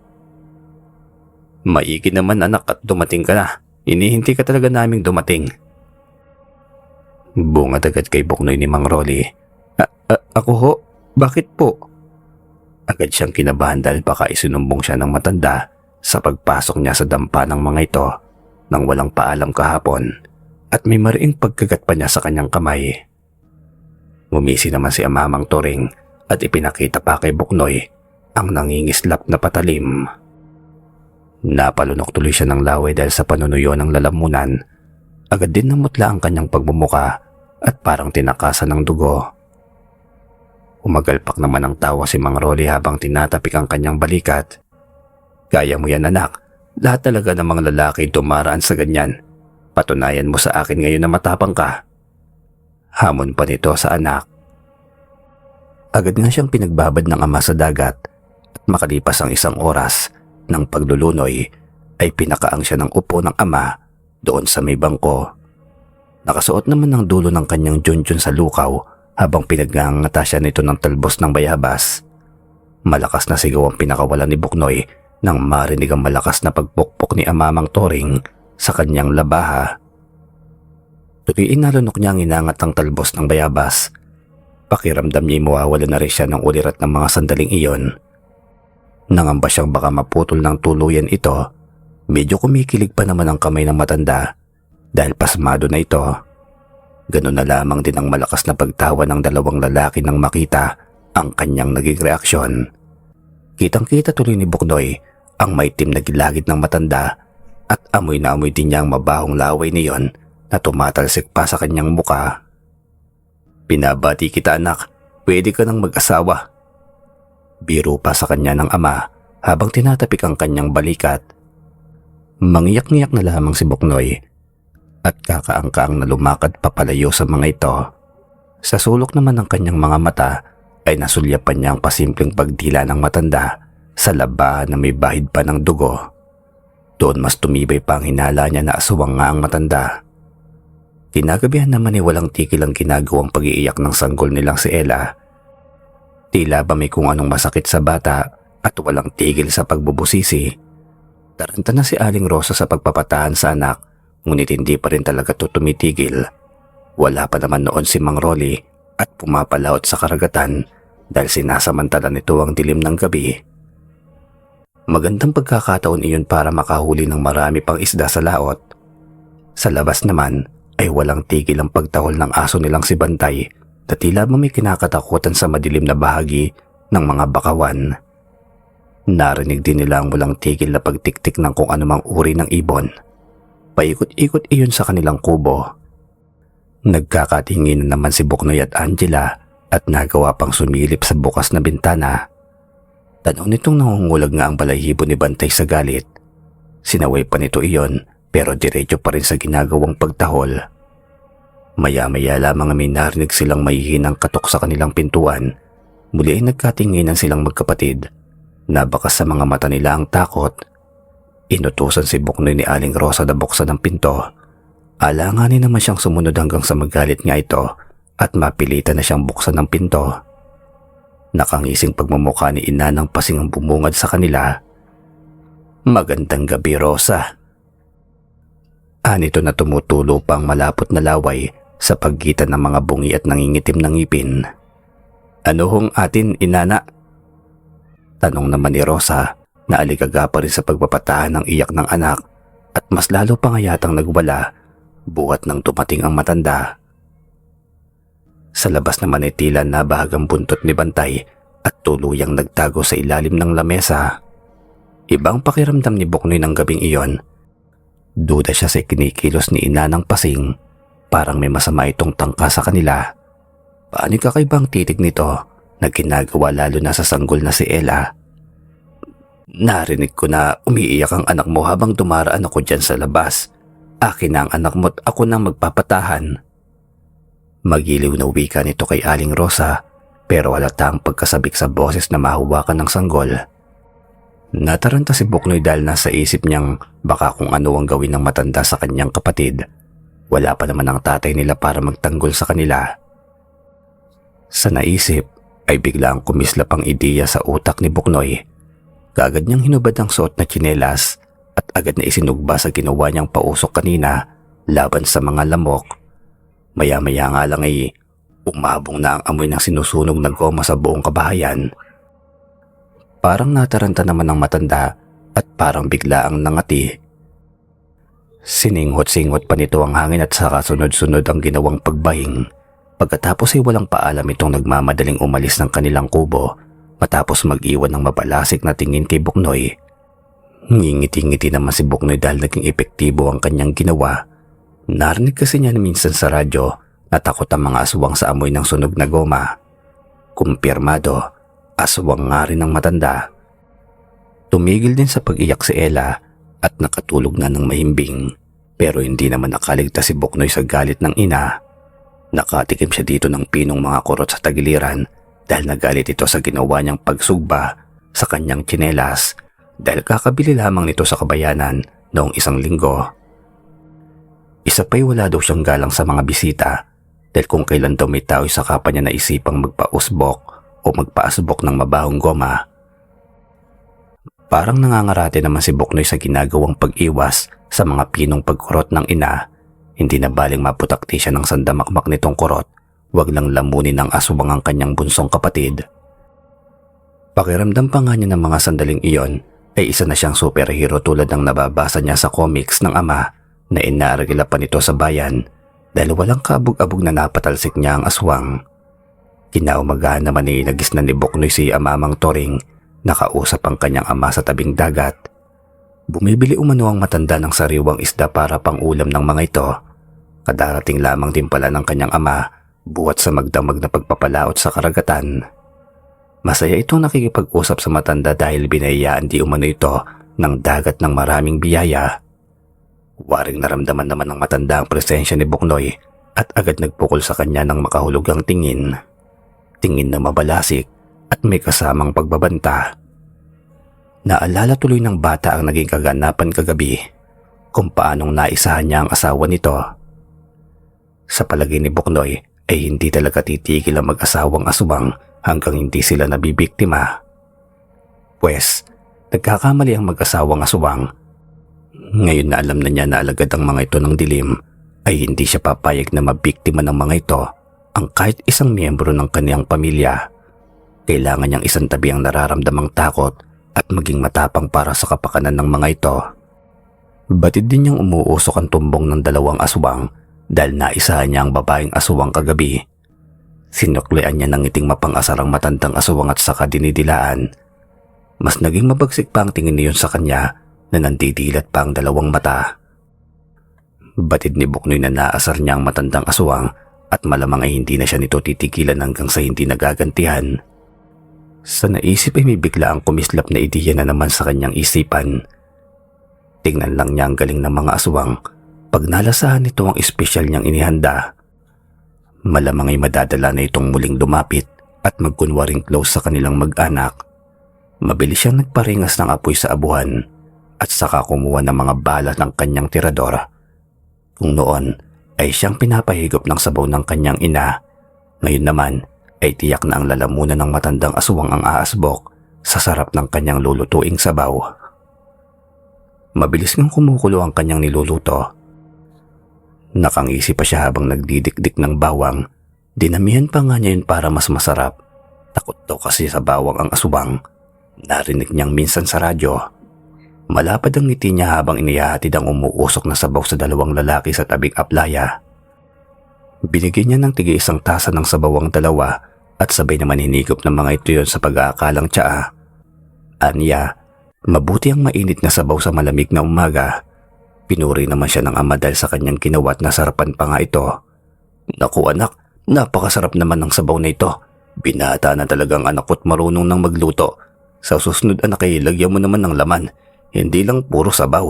"Maigi naman anak at dumating ka na. Hinihintay ka talaga naming dumating." Bungad agad kay Buknoy ni Mang Rolly. Ako ho? Bakit po?" Agad siyang kinabahan dahil baka isinumbong siya ng matanda sa pagpasok niya sa dampa ng mga ito nang walang paalam kahapon at may mariing pagkagat pa niya sa kanyang kamay. Ngumisi naman si Amamang Toreng at ipinakita pa kay Buknoy ang nangingislap na patalim. Napalunok tuloy siya ng laway dahil sa panunuyo ng lalamunan. Agad din namutla ang kanyang pagmumuka at parang tinakasan ng dugo. Umagalpak naman ang tawa si Mang Rolly habang tinatapik ang kanyang balikat. "Kaya mo yan anak. Lahat talaga ng mga lalaki dumaraan sa ganyan. Patunayan mo sa akin ngayon na matapang ka." Hamon pa nito sa anak. Agad nga siyang pinagbabad ng ama sa dagat at makalipas ang 1 oras ng paglulunoy ay pinakaang siya ng upo ng ama doon sa may bangko. Nakasuot naman ng dulo ng kanyang junjun sa lukaw habang pinagngangata siya nito ng talbos ng bayabas. Malakas na sigaw ang pinakawalan ni Buknoy nang marinig ang malakas na pagpukpok ni Amamang Toreng sa kanyang labaha. Tuloy inalunok niya ang inangat ng talbos ng bayabas. Pakiramdam niya mawawala na rin siya ng ulirat ng mga sandaling iyon. Nangamba siyang baka maputol ng tuluyan ito. Medyo kumikilig pa naman ang kamay ng matanda dahil pasmado na ito. Ganun na lamang din ang malakas na pagtawa ng dalawang lalaki nang makita ang kanyang naging reaksyon. Kitang-kita tuloy ni Buknoy ang maitim na gilagid ng matanda at amoy na amoy din niya ang mabahong laway niyon na tumatalsik pa sa kanyang muka. "Pinabati kita anak, pwede ka nang mag-asawa." Biro pa sa kanya ng ama habang tinatapik ang kanyang balikat. Mangiyak-ngiyak na lamang si Buknoy at kakaangkaang na lumakad papalayo sa mga ito. Sa sulok naman ng kanyang mga mata ay nasulyapan niya ang pasimpleng pagdila ng matanda sa labahan na may bahid pa ng dugo. Doon mas tumibay pa ang hinala niya na aswang nga ang matanda. Kinagabihan naman ay walang tigil ang ginagawang pag-iiyak ng sanggol nilang si Ella. Tila ba may kung anong masakit sa bata at walang tigil sa pagbubusisi. Taranta na si Aling Rosa sa pagpapatahan sa anak, ngunit hindi pa rin talaga tumitigil. Wala pa naman noon si Mang Rolly at pumapalaot sa karagatan dahil sinasamantala nito ang dilim ng gabi. Magandang pagkakataon iyon para makahuli ng marami pang isda sa laot. Sa labas naman ay walang tigil ang pagtahol ng aso nilang si Bantay na tila ba may kinakatakutan sa madilim na bahagi ng mga bakawan. Narinig din nila ang walang tigil na pagtiktik ng kung anumang uri ng ibon. Paikot-ikot iyon sa kanilang kubo. Nagkakatingin naman si Buknoy at Angela at nagawa pang sumilip sa bukas na bintana. Tanaw nitong nangungulag nga ang balahibo ni Bantay sa galit. Sinaway pa nito iyon pero diretso pa rin sa ginagawang pagtahol. Maya-maya lamang may narinig silang mahihinang katok sa kanilang pintuan. Muli ay nagkatinginan silang magkapatid. Nabakas sa mga mata nila ang takot. Inutusan si Buknoy ni Aling Rosa na buksan ang pinto. Alanganin naman siyang sumunod hanggang sa magalit nga ito at mapilitan na siyang buksan ng pinto. Nakangising pagmumukha ni Ina ng Pasing ang bumungad sa kanila. "Magandang gabi, Rosa." Anito na tumutulo pa ang malapot na laway sa pagitan ng mga bungi at nangingitim ng ngipin. "Ano hong atin, Inana?" Tanong naman ni Rosa na aligaga pa rin sa pagpapatahan ng iyak ng anak at mas lalo pa nga yatang nagwala buhat nang tumating ang matanda. Sa labas naman ay tila nabahagang buntot ni Bantay at tuluyang nagtago sa ilalim ng lamesa. Ibang pakiramdam ni Buknoy ng gabing iyon. Duda siya sa kinikilos ni Ina ng Pasing. Parang may masama itong tangka sa kanila. Paano kakaibang titig nito na ginagawa lalo na sa sanggol na si Ella? "Narinig ko na umiiyak ang anak mo habang dumaraan ako dyan sa labas. Akin na ang anak mo't ako na magpapatahan." Magiliw na wika nito kay Aling Rosa pero halata ang pagkasabik sa boses na mahuwakan ng sanggol. Nataranta si Buknoy dahil nasa isip niyang baka kung ano ang gawin ng matanda sa kanyang kapatid. Wala pa naman ang tatay nila para magtanggol sa kanila. Sa naisip ay biglang kumislap ang ideya sa utak ni Buknoy. Kaagad niyang hinubad ang suot na tsinelas at agad na isinugba sa ginawa niyang pausok kanina laban sa mga lamok. Maya-maya nga lang ay umabong na ang amoy ng sinusunog na goma sa buong kabahayan. Parang nataranta naman ng matanda at parang bigla ang nangati. Sininghot-singhot pa nito ang hangin at saka sunod-sunod ang ginawang pagbahing. Pagkatapos ay walang paalam itong nagmamadaling umalis ng kanilang kubo matapos mag-iwan ng mabalasik na tingin kay Buknoy. Ngingiti-ngiti naman si Buknoy dahil naging epektibo ang kanyang ginawa. Narinig kasi niya minsan sa radyo na takot ang mga aswang sa amoy ng sunog na goma. Kumpirmado, aswang nga rin ang matanda. Tumigil din sa pag-iyak si Ella at nakatulog na ng mahimbing pero hindi naman nakaligtas si Buknoy sa galit ng ina. Nakatikim siya dito ng pinong mga kurot sa tagiliran dahil nagalit ito sa ginawa niyang pagsugba sa kanyang tsinelas dahil kakabili lamang nito sa kabayanan noong 1 linggo. Isa pa'y wala daw siyang galang sa mga bisita dahil kung kailan daw may tao sa kapa niya naisipang magpausbok o magpaasbok ng mabahong goma. Parang nangangarate naman si Buknoy sa ginagawang pag-iwas sa mga pinong pagkurot ng ina. Hindi na baling maputakti siya ng sandamakmak nitong kurot, wag lang lamunin ng aswang ang kanyang bunsong kapatid. Pakiramdam pa nga niya ng mga sandaling iyon ay isa na siyang superhero tulad ng nababasa niya sa comics ng ama na inaargila pa nito sa bayan dahil walang kaabog-abog na napatalsik niya ang aswang. Kinaumagahan naman ay nagisnan ni Buknoy si Amamang Toring, nakausap ang kanyang ama sa tabing dagat. Bumibili umano ang matanda ng sariwang isda para pang ulam ng mga ito. Kadarating lamang din pala ng kanyang ama buhat sa magdamag na pagpapalaot sa karagatan. Masaya itong nakikipag-usap sa matanda dahil binayaan di umano ito ng dagat ng maraming biyaya. Waring naramdaman naman ng matanda ang presensya ni Buknoy at agad nagpukol sa kanya ng makahulugang tingin. Tingin na mabalasik at may kasamang pagbabanta. Naalala tuloy ng bata ang naging kaganapan kagabi kung paanong naisahan niya ang asawa nito. Sa palagay ni Buknoy ay hindi talaga titigil ang mag-asawang aswang hanggang hindi sila nabibiktima. Pwes, nagkakamali ang mag-asawang aswang. Ngayon na alam na niya na alagad ang mga ito ng dilim, ay hindi siya papayag na mabiktima ng mga ito ang kahit isang miyembro ng kaniyang pamilya. Kailangan niyang isantabi ang nararamdamang takot at maging matapang para sa kapakanan ng mga ito. Batid din niyang umuusok ang tumbong ng dalawang aswang dahil naisahan niya ang babaeng aswang kagabi. Sinuklian niya ng ngiting mapang-asarang matandang aswang at saka dinidilaan. Mas naging mabagsik pa ang tingin niyon sa kanya na nandidilat pa ang dalawang mata. Batid ni Buknoy na naasar niya ang matandang aswang at malamang ay hindi na siya nito titigilan hanggang sa hindi nagagantihan. Sa naisip ay may bigla ang kumislap na ideya na naman sa kanyang isipan. Tingnan lang niya ang galing ng mga aswang pag nalasahan nito ang espesyal niyang inihanda. Malamang ay madadala na itong muling lumapit at magkunwaring close sa kanilang mag-anak. Mabilis siyang nagparingas ng apoy sa abuhan at saka kumuha ng mga bala ng kanyang tirador. Kung noon ay siyang pinapahigop ng sabaw ng kanyang ina, ngayon naman ay tiyak na ang lalamunan ng matandang aswang ang aasbok sa sarap ng kanyang lulutuing sabaw. Mabilis ngang kumukulo ang kanyang niluluto. Nakangisi pa siya habang nagdidikdik ng bawang. Dinamihan pa nga niya yun para mas masarap. Takot daw kasi sa bawang ang aswang. Narinig niyang minsan sa radyo. Malapad ang ngiti niya habang inihahatid ang umuusok na sabaw sa dalawang lalaki sa tabing aplaya. Binigyan niya ng tig-isang tasa ng sabaw ang dalawa at sabay naman hinigop ng mga ito yon sa pag-aakalang tsaa. Anya, mabuti ang mainit na sabaw sa malamig na umaga. Pinuri naman siya ng ama dahil sa kanyang ginawa at nasarapan pa nga ito. Naku anak, napakasarap naman ng sabaw na ito. Binata na talagang anak ko't marunong nang magluto. Sa susunod anak ay lagyan mo naman ng laman, hindi lang puro sabaw.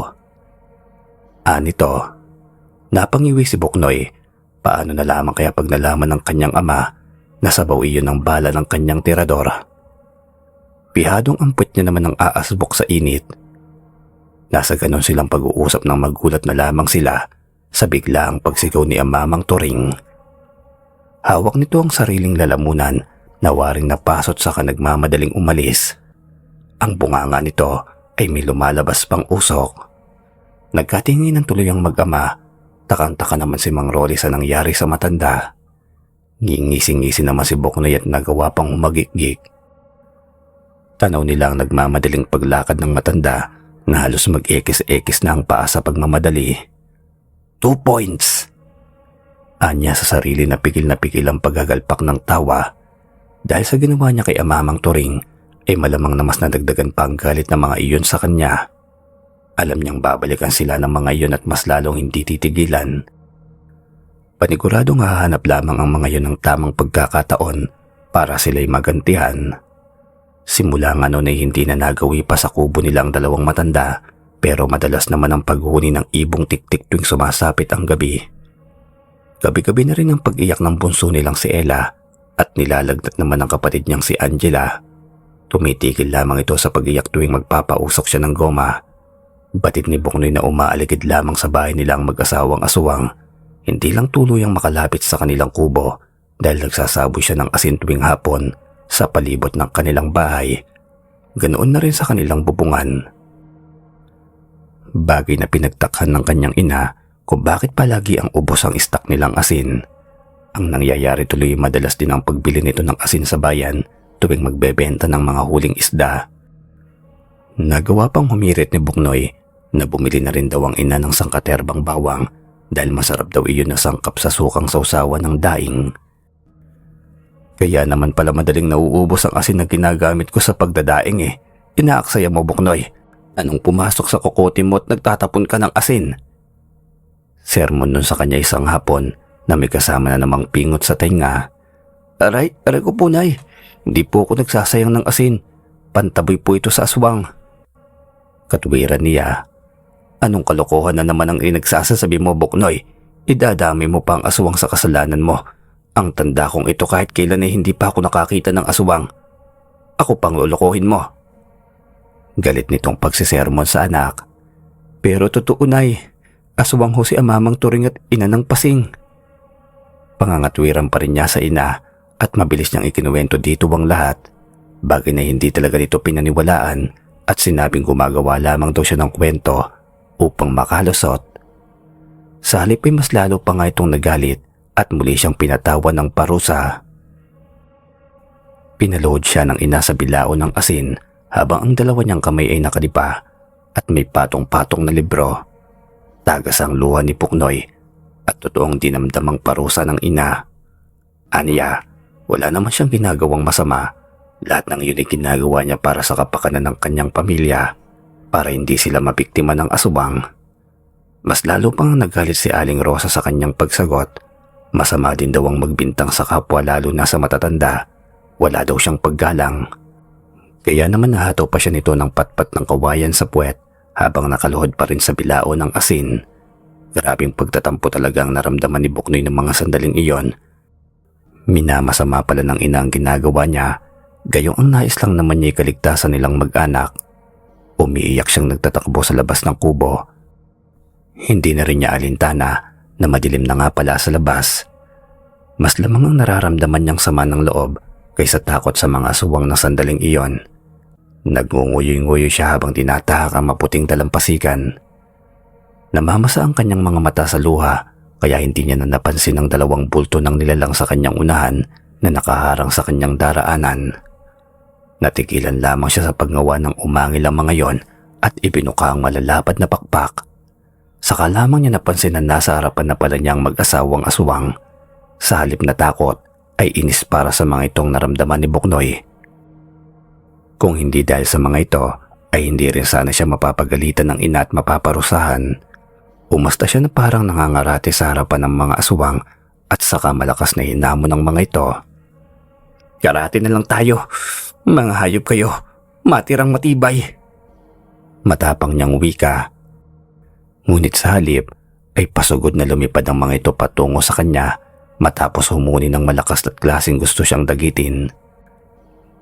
Anito, napangiwi si Buknoy. Paano na lamang kaya pag nalaman ng kanyang ama na sabaw iyon ng bala ng kanyang tirador. Pihadong amput niya naman ang aasbok sa init. Nasa ganon silang pag-uusap ng magulat na lamang sila sa biglaang pagsigaw ni Amamang Turing. Hawak nito ang sariling lalamunan na waring napasot saka nagmamadaling umalis. Ang bunganga nito ay may lumalabas pang usok. Nagkatinginan tuloy ang mag-ama. Takang-taka naman si Mang Rolly sa nangyari sa matanda. Ngingising-ngisi naman si Buknoy at nagawa pang humagikgik. Tanaw nila ang nagmamadaling paglakad ng matanda na halos mag-ekis-ekis na ang paa sa pagmamadali. 2 points! Anya sa sarili na pigil ang paggagalpak ng tawa. Dahil sa ginawa niya kay Amamang Turing, ay malamang na mas nadagdagan pa ang galit ng mga iyon sa kanya. Alam niyang babalikan sila ng mga iyon at mas lalong hindi titigilan. Paniguradong hahanap lamang ang mga iyon ng tamang pagkakataon para sila'y magantihan. Simula nga noon ay hindi na nagawi pa sa kubo nila ang dalawang matanda, pero madalas naman ang paghuni ng ibong tiktik tuwing sumasapit ang gabi. Gabi-gabi na rin ang pag-iyak ng bunso nilang si Ella at nilalagnat naman ang kapatid niyang si Angela. Tumitigil lamang ito sa pag-iyak tuwing magpapausok siya ng goma. Batid ni Buknoy na umaaligid lamang sa bahay nilang mag-asawang aswang. Hindi lang tuluyang makalapit sa kanilang kubo dahil nagsasaboy siya ng asin tuwing hapon sa palibot ng kanilang bahay. Ganoon na rin sa kanilang bubungan. Bagay na pinagtakhan ng kanyang ina kung bakit palagi ang ubos ang istak nilang asin. Ang nangyayari tuloy madalas din ang pagbili nito ng asin sa bayan tuwing magbebenta ng mga huling isda. Nagawa pang humirit ni Buknoy na bumili na rin daw ang ina ng sangkaterbang bawang dahil masarap daw iyon na sangkap sa sukang sausawan ng daing. Kaya naman pala madaling nauubos ang asin na ginagamit ko sa pagdadaing eh. Inaaksaya mo Buknoy. Anong pumasok sa kokote mo at nagtatapon ka ng asin? Sermon nun sa kanya isang hapon na may kasama na namang pingot sa tenga. Aray ko po nay. Hindi po ako nagsasayang ng asin. Pantaboy po ito sa aswang. Katwiran niya. Anong kalokohan na naman ang inagsasasabi mo Buknoy? Idadami mo pa ang aswang sa kasalanan mo. Ang tanda kong ito kahit kailan ay hindi pa ako nakakita ng aswang. Ako pang lolokohin mo. Galit nitong pagsisermon sa anak. Pero totoo, Nay, aswang ho si Amamang Turing at ina ng Pasing. Pangangatwiran pa rin niya sa ina at mabilis niyang ikinuwento dito ang lahat. Bagay na hindi talaga nito pinaniwalaan at sinabing gumagawa lamang daw siya ng kwento upang makalusot. Sa halip ay mas lalo pa nga itong nagalit at muli siyang pinatawan ng parusa. Pinalood siya ng ina sa bilao ng asin habang ang dalawa niyang kamay ay nakadipa at may patong-patong na libro. Tagas ang luha ni Puknoy at totoong dinamdamang parusa ng ina. Aniya, wala naman siyang ginagawang masama. Lahat ng iyon ay ginagawa niya para sa kapakanan ng kanyang pamilya, para hindi sila mabiktima ng aswang. Mas lalo pang nagalit si Aling Rosa sa kanyang pagsagot. Masama din daw ang magbintang sa kapwa lalo na sa matatanda. Wala daw siyang paggalang. Kaya naman nahataw pa siya nito ng patpat ng kawayan sa puwet habang nakaluhod pa rin sa bilao ng asin. Grabing pagtatampo talaga ang naramdaman ni Buknoy ng mga sandaling iyon. Minamasama pala ng ina ang ginagawa niya, gayong ang nais lang naman niya kaligtasan nilang mag-anak. Umiiyak siyang nagtatakbo sa labas ng kubo. Hindi na rin niya alintana na madilim na nga pala sa labas. Mas lamang ang nararamdaman niyang sama ng loob kaysa takot sa mga aswang na sandaling iyon. Nagngunguyoy-nguyoy siya habang tinatahak ang maputing dalampasikan. Namamasa ang kanyang mga mata sa luha kaya hindi niya na napansin ang dalawang bulto ng nilalang sa kanyang unahan na nakaharang sa kanyang daraanan. Natigilan lamang siya sa paggawa ng umangil ang mga yon at ibinuka ang malalapad na pakpak. Saka lamang niya napansin na nasa harapan na pala niyang mag-asawang aswang. Sa halip na takot ay inis para sa mga itong naramdaman ni Buknoy. Kung hindi dahil sa mga ito ay hindi rin sana siya mapapagalitan ng ina at mapaparusahan. Umasta siya na parang nangangarate sa harapan ng mga aswang at saka malakas na hinamon ng mga ito. Karate na lang tayo. Mga hayop kayo. Matirang matibay. Matapang niyang wika. Ngunit sa halip ay pasugod na lumipad ang mga ito patungo sa kanya matapos humuni ng malakas at klaseng gusto siyang dagitin.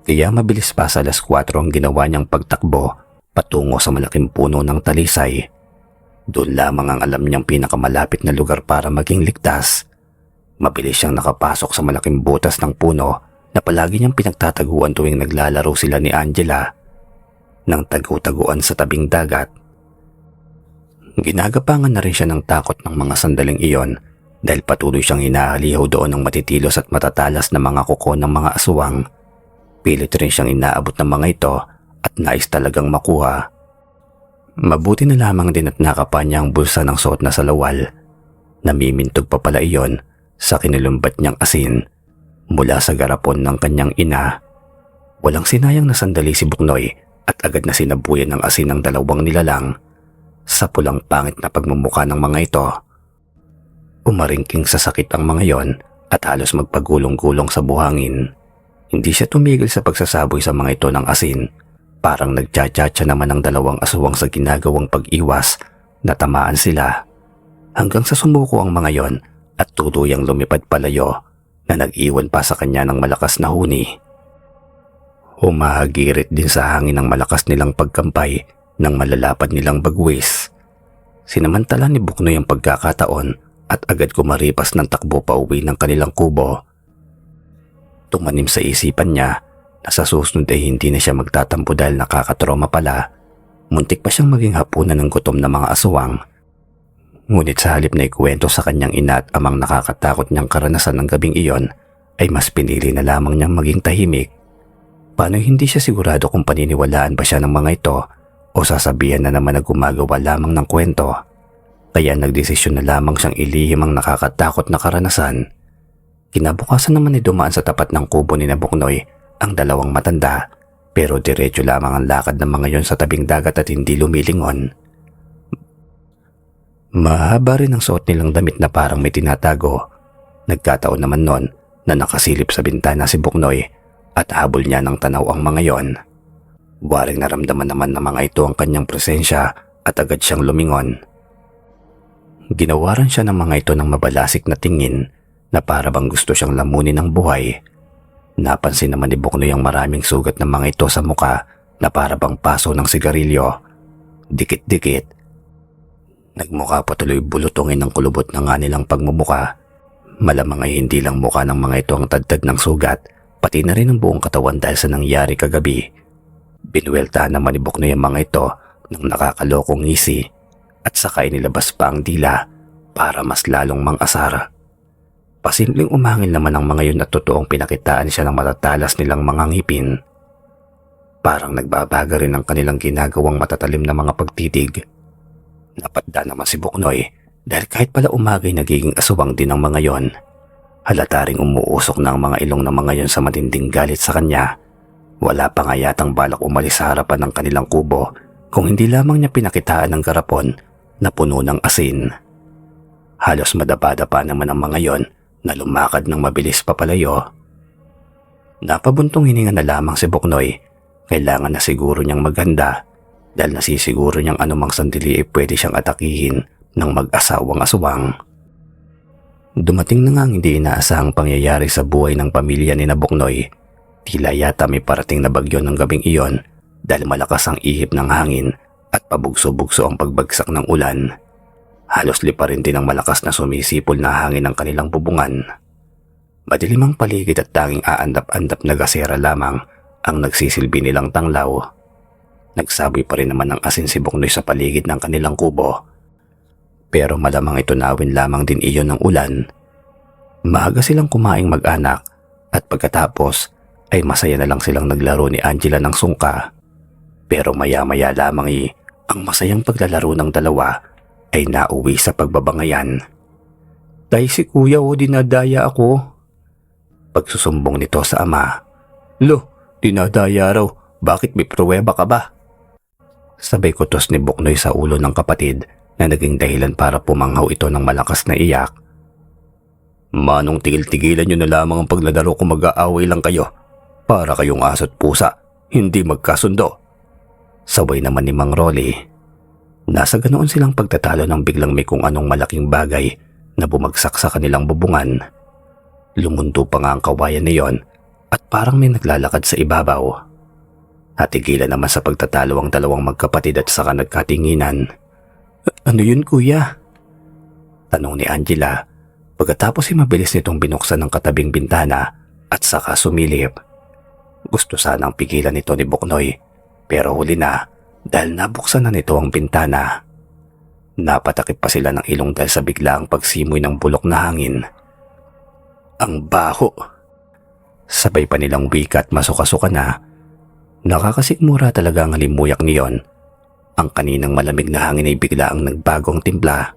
Kaya mabilis pa sa 4 ang ginawa niyang pagtakbo patungo sa malaking puno ng talisay. Doon lamang ang alam niyang pinakamalapit na lugar para maging ligtas. Mabilis siyang nakapasok sa malaking butas ng puno na palagi niyang pinagtataguan tuwing naglalaro sila ni Angela. Nang tagu-taguan sa tabing dagat. Ginagapangan na rin siya ng takot ng mga sandaling iyon dahil patuloy siyang hinahalihaw doon ng matitilos at matatalas na mga kuko ng mga aswang. Pilit rin siyang inaabot ng mga ito at nais talagang makuha. Mabuti na lamang din at nakapa niya ang bulsa ng suot na salawal. Namimintog pa pala iyon sa kinilumbat niyang asin mula sa garapon ng kanyang ina. Walang sinayang na sandali si Buknoy at agad na sinabuyan ng asin ng dalawang nilalang. Sa pulang pangit na pagmumukha ng mga ito. Umaringking sa sakit ang mga yon at halos magpagulong-gulong sa buhangin. Hindi siya tumigil sa pagsasaboy sa mga ito ng asin. Parang nagtsatsa naman ang dalawang aswang sa ginagawang pag-iwas na tamaan sila. Hanggang sa sumuko ang mga yon at tuluyang lumipad palayo na nag-iwan pa sa kanya ng malakas na huni. Humahagirit din sa hangin ang malakas nilang pagkampay ng malalapad nilang bagwis. Sinamantala ni Buknoy ang pagkakataon at agad kumaripas ng takbo pa uwi ng kanilang kubo. Tumanim sa isipan niya na sa susunod ay hindi na siya magtatampo dahil nakakatroma pala. Muntik pa siyang maging hapunan ng gutom na mga aswang. Ngunit sa halip na ikuwento sa kanyang ina at amang nakakatakot niyang karanasan ng gabing iyon, ay mas pinili na lamang niyang maging tahimik. Paano hindi siya sigurado kung paniniwalaan ba siya ng mga ito o sasabihan na naman na gumagawa lamang ng kwento. Kaya nagdesisyon na lamang siyang ilihim ang nakakatakot na karanasan. Kinabukasan naman ay dumaan sa tapat ng kubo ni Buknoy ang dalawang matanda pero diretso lamang ang lakad ng mga yon sa tabing dagat at hindi lumilingon. Mahaba rin ang suot nilang damit na parang may tinatago. Nagkataon naman nun na nakasilip sa bintana si Buknoy at habol niya ng tanaw ang mga yon. Waring naramdaman naman ng mga ito ang kanyang presensya at agad siyang lumingon. Ginawaran siya ng mga ito ng mabalasik na tingin na para bang gusto siyang lamunin ng buhay. Napansin naman ni Buknoy ang maraming sugat ng mga ito sa muka na para bang paso ng sigarilyo. Dikit-dikit. Nagmukha pa tuloy bulutongin ng kulubot ng kanilang pagmumuka. Malamang ay hindi lang muka ng mga ito ang tadtad ng sugat, pati na rin ang buong katawan dahil sa nangyari kagabi. Binuweltahan naman ni Buknoy ang mga ito ng nakakalokong ngisi at saka inilabas pa ang dila para mas lalong mang-asar. Pasimpleng umangil naman ang mga yun at totoong pinakitaan siya ng matatalas nilang mga ngipin. Parang nagbabaga rin ang kanilang ginagawang matatalim na mga pagtitig. Napadda naman si Buknoy dahil kahit pala umagay nagiging aswang din ang mga yon. Halata ring umuusok na ang mga ilong ng mga yon sa matinding galit sa kanya. Wala pa nga yatang balak umalis sa harapan ng kanilang kubo kung hindi lamang niya pinakitaan ng garapon na puno ng asin. Halos madapa-dapa naman ang mga yon na lumakad ng mabilis papalayo. Napabuntong hininga na lamang si Buknoy. Kailangan na siguro niyang maghanda dahil nasisiguro niyang anumang sandali ay pwede siyang atakihin ng mag-asawang aswang. Dumating na nga ang hindi inaasahang pangyayari sa buhay ng pamilya ni Buknoy. Tila yata may parating na bagyo ng gabing iyon dahil malakas ang ihip ng hangin at pabugso-bugso ang pagbagsak ng ulan. Halos liparin din ang malakas na sumisipol na hangin ng kanilang bubungan. Madilim ang paligid at tanging aandap-andap na gasera lamang ang nagsisilbi nilang tanglaw. Nagsaboy pa rin naman ng asin si Buknoy sa paligid ng kanilang kubo. Pero malamang ito nawin lamang din iyon ng ulan. Maaga silang kumaing mag-anak at pagkatapos ay masaya na lang silang naglaro ni Angela ng sungka. Pero maya-maya lamang ang masayang paglalaro ng dalawa ay nauwi sa pagbabangayan. Tay, si kuya dinadaya ako. Pagsusumbong nito sa ama. Lo, dinadaya raw. Bakit may pruweba ka ba? Sabay kutos ni Buknoy sa ulo ng kapatid na naging dahilan para pumanghaw ito ng malakas na iyak. Manong tigil-tigilan nyo na lamang ang paglalaro kung mag-aaway lang kayo. Para kayong aso't pusa, hindi magkasundo. Sabay naman ni Mang Rolly. Nasa ganoon silang pagtatalo nang biglang may kung anong malaking bagay na bumagsak sa kanilang bubungan. Lumundo pa nga ang kawayan na yon at parang may naglalakad sa ibabaw. Natigilan naman sa pagtatalo ang dalawang magkapatid at saka nagkatinginan. Ano yun, kuya? Tanong ni Angela pagkatapos ay mabilis nitong binuksan ng katabing bintana at saka sumilip. Gusto sanang pigilan nito ni Buknoy pero huli na dahil nabuksan na nito ang bintana. Napatakip pa sila ng ilong dahil sa biglaang pagsimoy ng bulok na hangin. Ang baho! Sabay pa nilang wika at masuka-suka na. Nakakasikmura talaga ang halimuyak niyon. Ang kaninang malamig na hangin ay biglaang nagbagong timpla.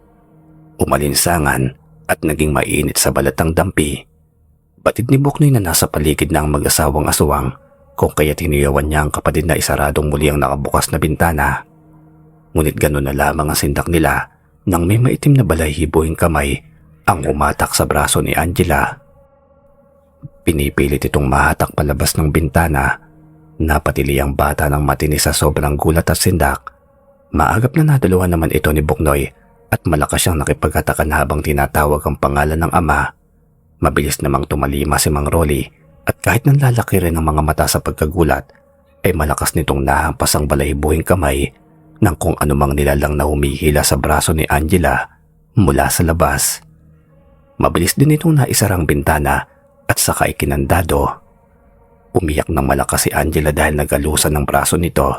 Umalinsangan at naging mainit sa balat ng dampi. Batid ni Buknoy na nasa paligid na ang mag-asawang aswang kung kaya tiniyawan niya ang kapatid na isaradong muli ang nakabukas na bintana. Ngunit gano'n na lamang ang sindak nila nang may maitim na balahiboing kamay ang umatak sa braso ni Angela. Pinipilit itong mahatak palabas ng bintana. Napatili ang bata ng matinis sa sobrang gulat at sindak. Maagap na naduluhan naman ito ni Buknoy at malakas siyang nakipagatakan habang tinatawag ang pangalan ng ama. Mabilis namang tumalima si Mang Rolly at kahit nanlalaki rin ang mga mata sa pagkagulat ay malakas nitong nahampas ang balahibuhing kamay ng kung anumang nilalang na humihila sa braso ni Angela mula sa labas. Mabilis din itong naisarang bintana at saka ikinandado. Umiyak ng malakas si Angela dahil nagalusan ng braso nito.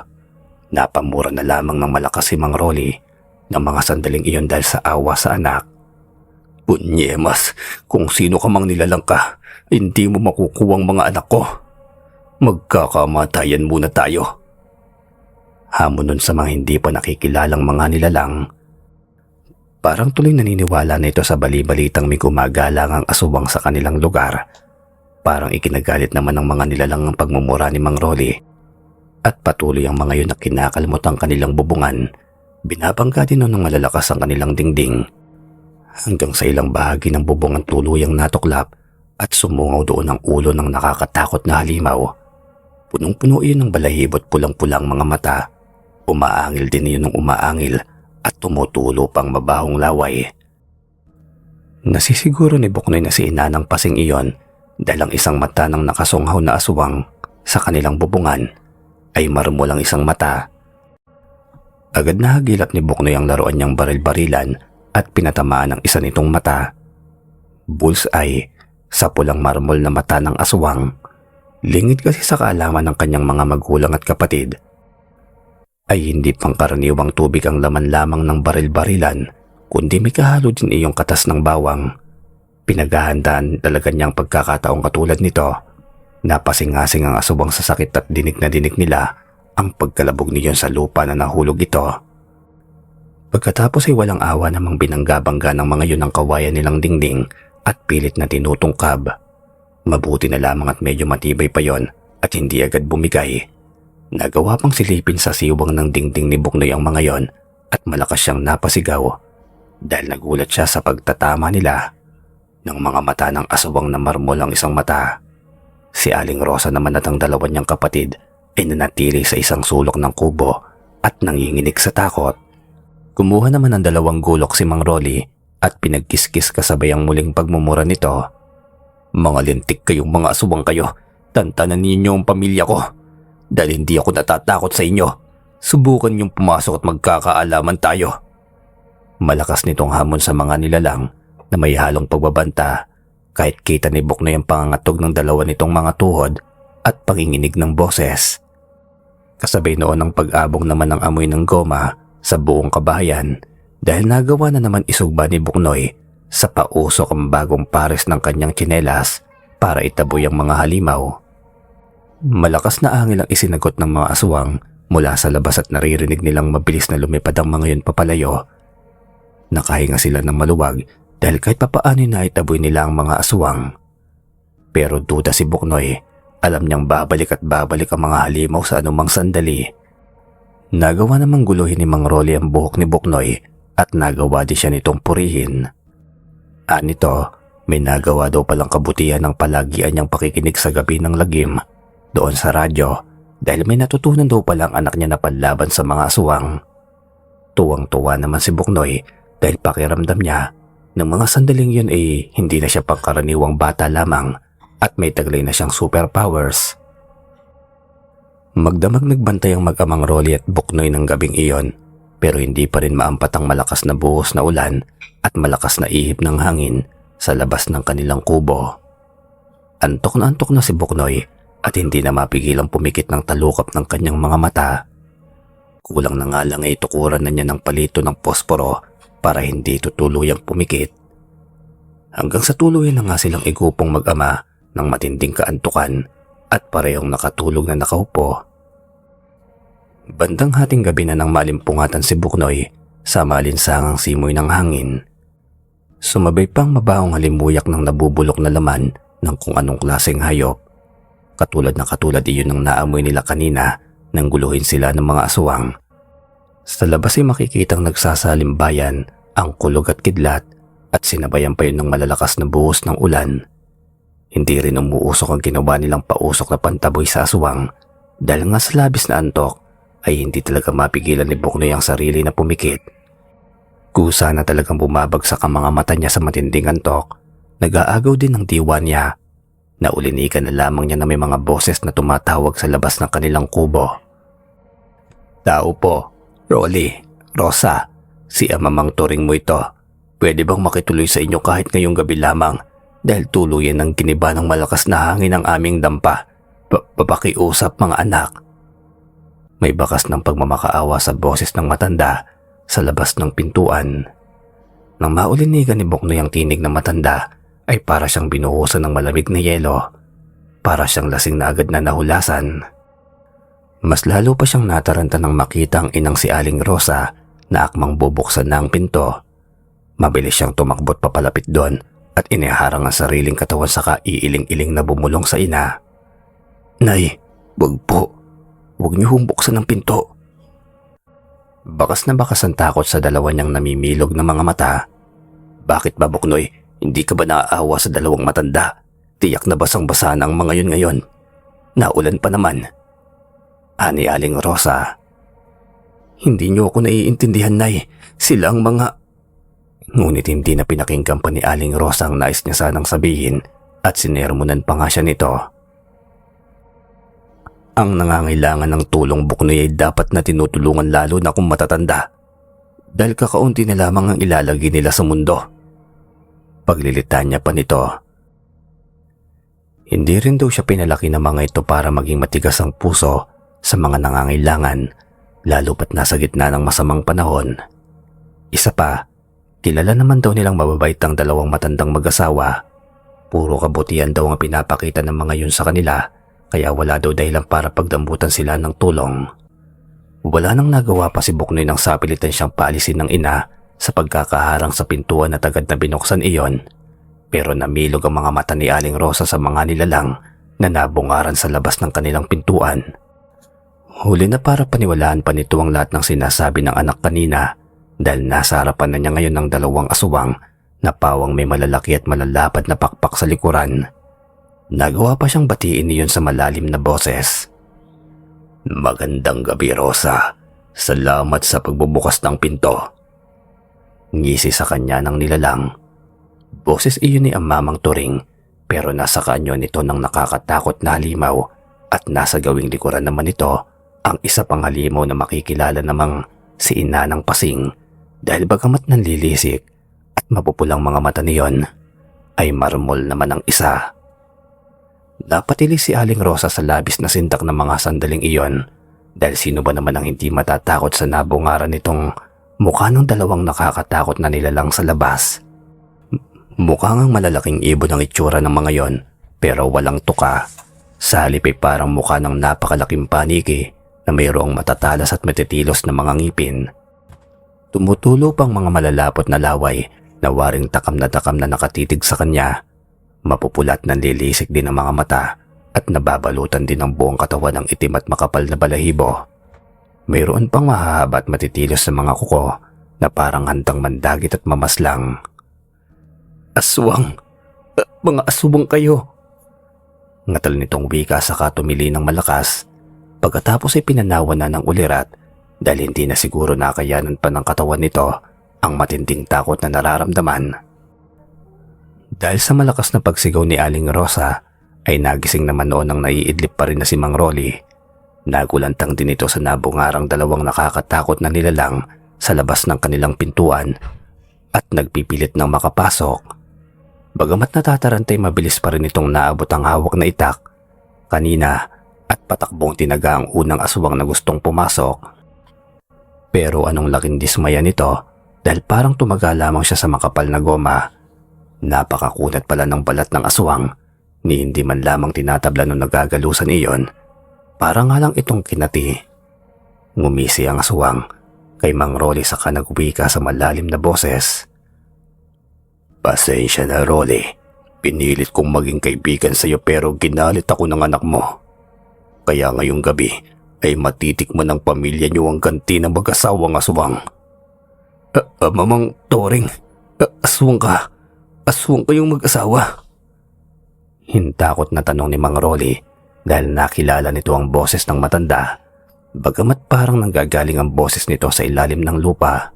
Napamura na lamang ng malakas si Mang Rolly ng mga sandaling iyon dahil sa awa sa anak. Punyemas, kung sino ka mang nilalang ka, hindi mo makukuwang mga anak ko. Magkakamatayan muna tayo. Hamon nun sa mga hindi pa nakikilalang mga nilalang. Parang tuloy naniniwala na ito sa bali-balitang may gumagalang ang aswang sa kanilang lugar. Parang ikinagalit naman ng mga nilalang ang pagmumura ni Mang Rolly. At patuloy ang mga yun na kinakalmot ang kanilang bubungan. Binabangga din ng malalakas ang kanilang dingding. Hanggang sa ilang bahagi ng bubungan tuluyang natuklap at sumungaw doon ang ulo ng nakakatakot na halimaw. Punong-puno iyon ng balahibot pulang-pulang mga mata. Umaangil din iyon ng umaangil at tumutulo pang mabahong laway. Nasisiguro ni Buknoy na si Inanang Pasing iyon dahil ang isang mata ng nakasunghaw na aswang sa kanilang bubungan ay marmol ang isang mata. Agad na hagilap ni Buknoy ang laruan niyang baril-barilan at pinatamaan ang isa nitong mata. Bullseye sa pulang marmol na mata ng aswang. Lingid kasi sa kaalaman ng kanyang mga magulang at kapatid ay hindi pangkaraniwang tubig ang laman lamang ng baril-barilan, kundi may kahalo din iyong katas ng bawang. Pinaghahandaan talaga niyang pagkakataong katulad nito. Napasingasing ang aswang sa sakit at dinig na dinig nila ang pagkalabog niyon sa lupa na nahulog ito. Pagkatapos ay walang awa namang binangga-bangga ng mga yun ang kawayan nilang dingding at pilit na tinutungkab. Mabuti na lamang at medyo matibay pa yon at hindi agad bumigay. Nagawa pang silipin sa siwang ng dingding ni Buknoy ang mga yon at malakas siyang napasigaw dahil nagulat siya sa pagtatama nila ng mga mata ng aswang na marmol ang isang mata. Si Aling Rosa naman at ang dalawa niyang kapatid ay nanatili sa isang sulok ng kubo at nanginginig sa takot. Kumuha naman ng 2 gulok si Mang Rolly at pinagkiskis kasabay ang muling pagmumura nito. Mga lintik kayong mga aswang kayo, tantanan ninyo ang pamilya ko. Dahil hindi ako natatakot sa inyo, subukan niyong pumasok at magkakaalaman tayo. Malakas nitong hamon sa mga nilalang na may halong pagbabanta kahit kita ni Buknoy ang pangangatog ng 2 nitong mga tuhod at panginginig ng boses. Kasabay noon ang pag-abong naman ng amoy ng goma sa buong kabahayan dahil nagawa na naman isugba ni Buknoy sa pausok ang bagong pares ng kanyang tsinelas para itaboy ang mga halimaw. Malakas na hangin ang isinagot ng mga aswang mula sa labas at naririnig nilang mabilis na lumipad ang mga yun papalayo. Nakahinga sila ng maluwag dahil kahit papaano na itaboy nila ang mga aswang. Pero duda si Buknoy, alam niyang babalik at babalik ang mga halimaw sa anumang sandali. Nagawa namang guluhin ni Mang Rolly ang buhok ni Buknoy at nagawa din siya nitong purihin. Anito, may nagawa daw palang kabutihan ng palagian niyang pakikinig sa gabi ng lagim doon sa radyo dahil may natutunan daw palang anak niya na panlaban sa mga aswang. Tuwang-tuwa naman si Buknoy dahil pakiramdam niya ng mga sandaling yun ay hindi na siya pangkaraniwang bata lamang at may taglay na siyang superpowers. Magdamag nagbantay ang mag-amang Rolly at Buknoy ng gabing iyon pero hindi pa rin maampat ang malakas na buhos na ulan at malakas na ihip ng hangin sa labas ng kanilang kubo. Antok na si Buknoy at hindi na mapigilang pumikit ng talukap ng kanyang mga mata. Kulang na nga lang ay tukuran na niya ng palito ng posporo para hindi tutuluyang pumikit. Hanggang sa tuluyan na nga silang igupong mag-ama ng matinding kaantukan at parehong nakatulog na nakaupo. Bandang hating gabi na nang malimpungatan si Buknoy sa malinsangang simoy ng hangin. Sumabay pang mabahong halimuyak ng nabubulok na laman ng kung anong klaseng hayop. Katulad iyon ng naamoy nila kanina nang guluhin sila ng mga aswang. Sa labas ay makikitang nagsasalimbayan ang kulog at kidlat at sinabayan pa yun ng malalakas na buhos ng ulan. Hindi rin umuusok ang ginawa nilang pausok na pantaboy sa aswang dahil nga sa labis na antok ay hindi talaga mapigilan ni Buknoy ang sarili na pumikit. Kusa na talagang bumabagsak ang mga mata niya sa matinding antok. Nag-aagaw din ng diwa niya. Naulinikan na lamang niya na may mga boses na tumatawag sa labas ng kanilang kubo. Tao po, Rolly, Rosa, si amamang turing mo ito. Pwede bang makituloy sa inyo kahit ngayong gabi lamang dahil tuluyan ng giniba ng malakas na hangin ang aming dampa. Papakiusap mga anak. May bakas ng pagmamakaawa sa boses ng matanda sa labas ng pintuan. Nang maulinigan ni Buknoy ang tinig ng matanda ay para siyang binuhusan ng malamig na yelo. Para siyang lasing na agad na nahulasan. Mas lalo pa siyang nataranta nang makita ang inang si Aling Rosa na akmang bubuksan na ang pinto. Mabilis siyang tumakbot papalapit doon at iniharang ang sariling katawan sa kaiiling-iling na bumulong sa ina. Nay, wag po. Huwag niyo buksan ang pinto. Bakas na bakas ang takot sa dalawa niyang namimilog na mga mata. Bakit ba, Buknoy? Hindi ka ba naaawa sa dalawang matanda? Tiyak na basang-basa na ang mga yun ngayon. Naulan pa naman. Ani Aling Rosa. Hindi niyo ako naiintindihan, Nay. Sila ang mga... Ngunit hindi na pinakinggan pa ni Aling Rosa ang nais niya sanang sabihin at sinermonan pa nga siya nito. Ang nangangailangan ng tulong Buknoy ay dapat na tinutulungan lalo na kung matatanda dahil kakaunti na lamang ang ilalagay nila sa mundo. Paglilitan niya pa nito. Hindi rin daw siya pinalaki ng mga ito para maging matigas ang puso sa mga nangangailangan lalo pat nasa gitna ng masamang panahon. Isa pa, kilala naman daw nilang mababait ang dalawang matandang mag-asawa. Puro kabutihan daw ang pinapakita ng mga yun sa kanila kaya wala daw dahilan para pagdambutan sila ng tulong. Wala nang nagawa pa si Buknoy nang sapilitan siyang paalisin ng ina sa pagkakaharang sa pintuan at agad na binuksan iyon. Pero namilog ang mga mata ni Aling Rosa sa mga nilalang na nabungaran sa labas ng kanilang pintuan. Huli na para paniwalaan pa nito ang lahat ng sinasabi ng anak kanina dahil nasa harapan na niya ngayon ng dalawang aswang na pawang may malalaki at malalapad na pakpak sa likuran. Nagawa pa siyang batiin niyon sa malalim na boses. "Magandang gabi, Rosa. Salamat sa pagbubukas ng pinto." Ngisi sa kanya ng nilalang. Boses iyon ni Mamang Turing pero nasa kanyo nito ng nakakatakot na halimaw at nasa gawing likuran naman ito ang isa pang halimaw na makikilala namang si Ina ng Pasing dahil bagamat nanlilisik at mapupulang mga mata niyon ay marmol naman ang isa. Napatili si Aling Rosa sa labis na sindak ng mga sandaling iyon dahil sino ba naman ang hindi matatakot sa nabungaran nitong mukha ng dalawang nakakatakot na nilalang sa labas. Mukha ngang malalaking ibon ang itsura ng mga yon pero walang tuka. Sa halip ay parang mukha ng napakalaking paniki na mayroong matatalas at matitilos na mga ngipin. Tumutulo pang mga malalapot na laway na waring takam na nakatitig sa kanya. Mapupulat na lilisik din ang mga mata at nababalutan din ang buong katawan ng itim at makapal na balahibo. Mayroon pang mahahaba at matitilos na mga kuko na parang handang mandagit at mamaslang. "Aswang! Mga aswang kayo!" Ngatal nitong wika saka tumili ng malakas. Pagkatapos ay pinanawan na ng ulirat dahil hindi na siguro nakayanan pa ng katawan nito ang matinding takot na nararamdaman. Dahil sa malakas na pagsigaw ni Aling Rosa ay nagising naman noon ang naiidlip pa rin na si Mang Rolly. Nagulantang din ito sa nabungarang dalawang nakakatakot na nilalang sa labas ng kanilang pintuan at nagpipilit ng makapasok. Bagamat natatarantay mabilis pa rin itong naabot ang hawak na itak kanina at patakbong tinaga ang unang aswang na gustong pumasok. Pero anong laking dismaya nito dahil parang tumaga lamang siya sa makapal na goma. Napakakunat pala ng balat ng aswang ni hindi man lamang tinatabla nung nagagalusan iyon. Parang nga lang itong kinati. Ngumisi ang aswang kay Mang Rolly saka nagwika sa malalim na boses. "Pasensya na, Rolly. Pinilit kong maging kaibigan sa iyo pero ginalit ako ng anak mo. Kaya ngayong gabi ay matitikman ng pamilya niyo ang ganti ng mag-asawang aswang." Mamang Turing, aswang ka? Aswang kayong mag-asawa?" Hintakot na tanong ni Mang Rolly dahil nakilala nito ang boses ng matanda. Bagamat parang nanggagaling ang boses nito sa ilalim ng lupa.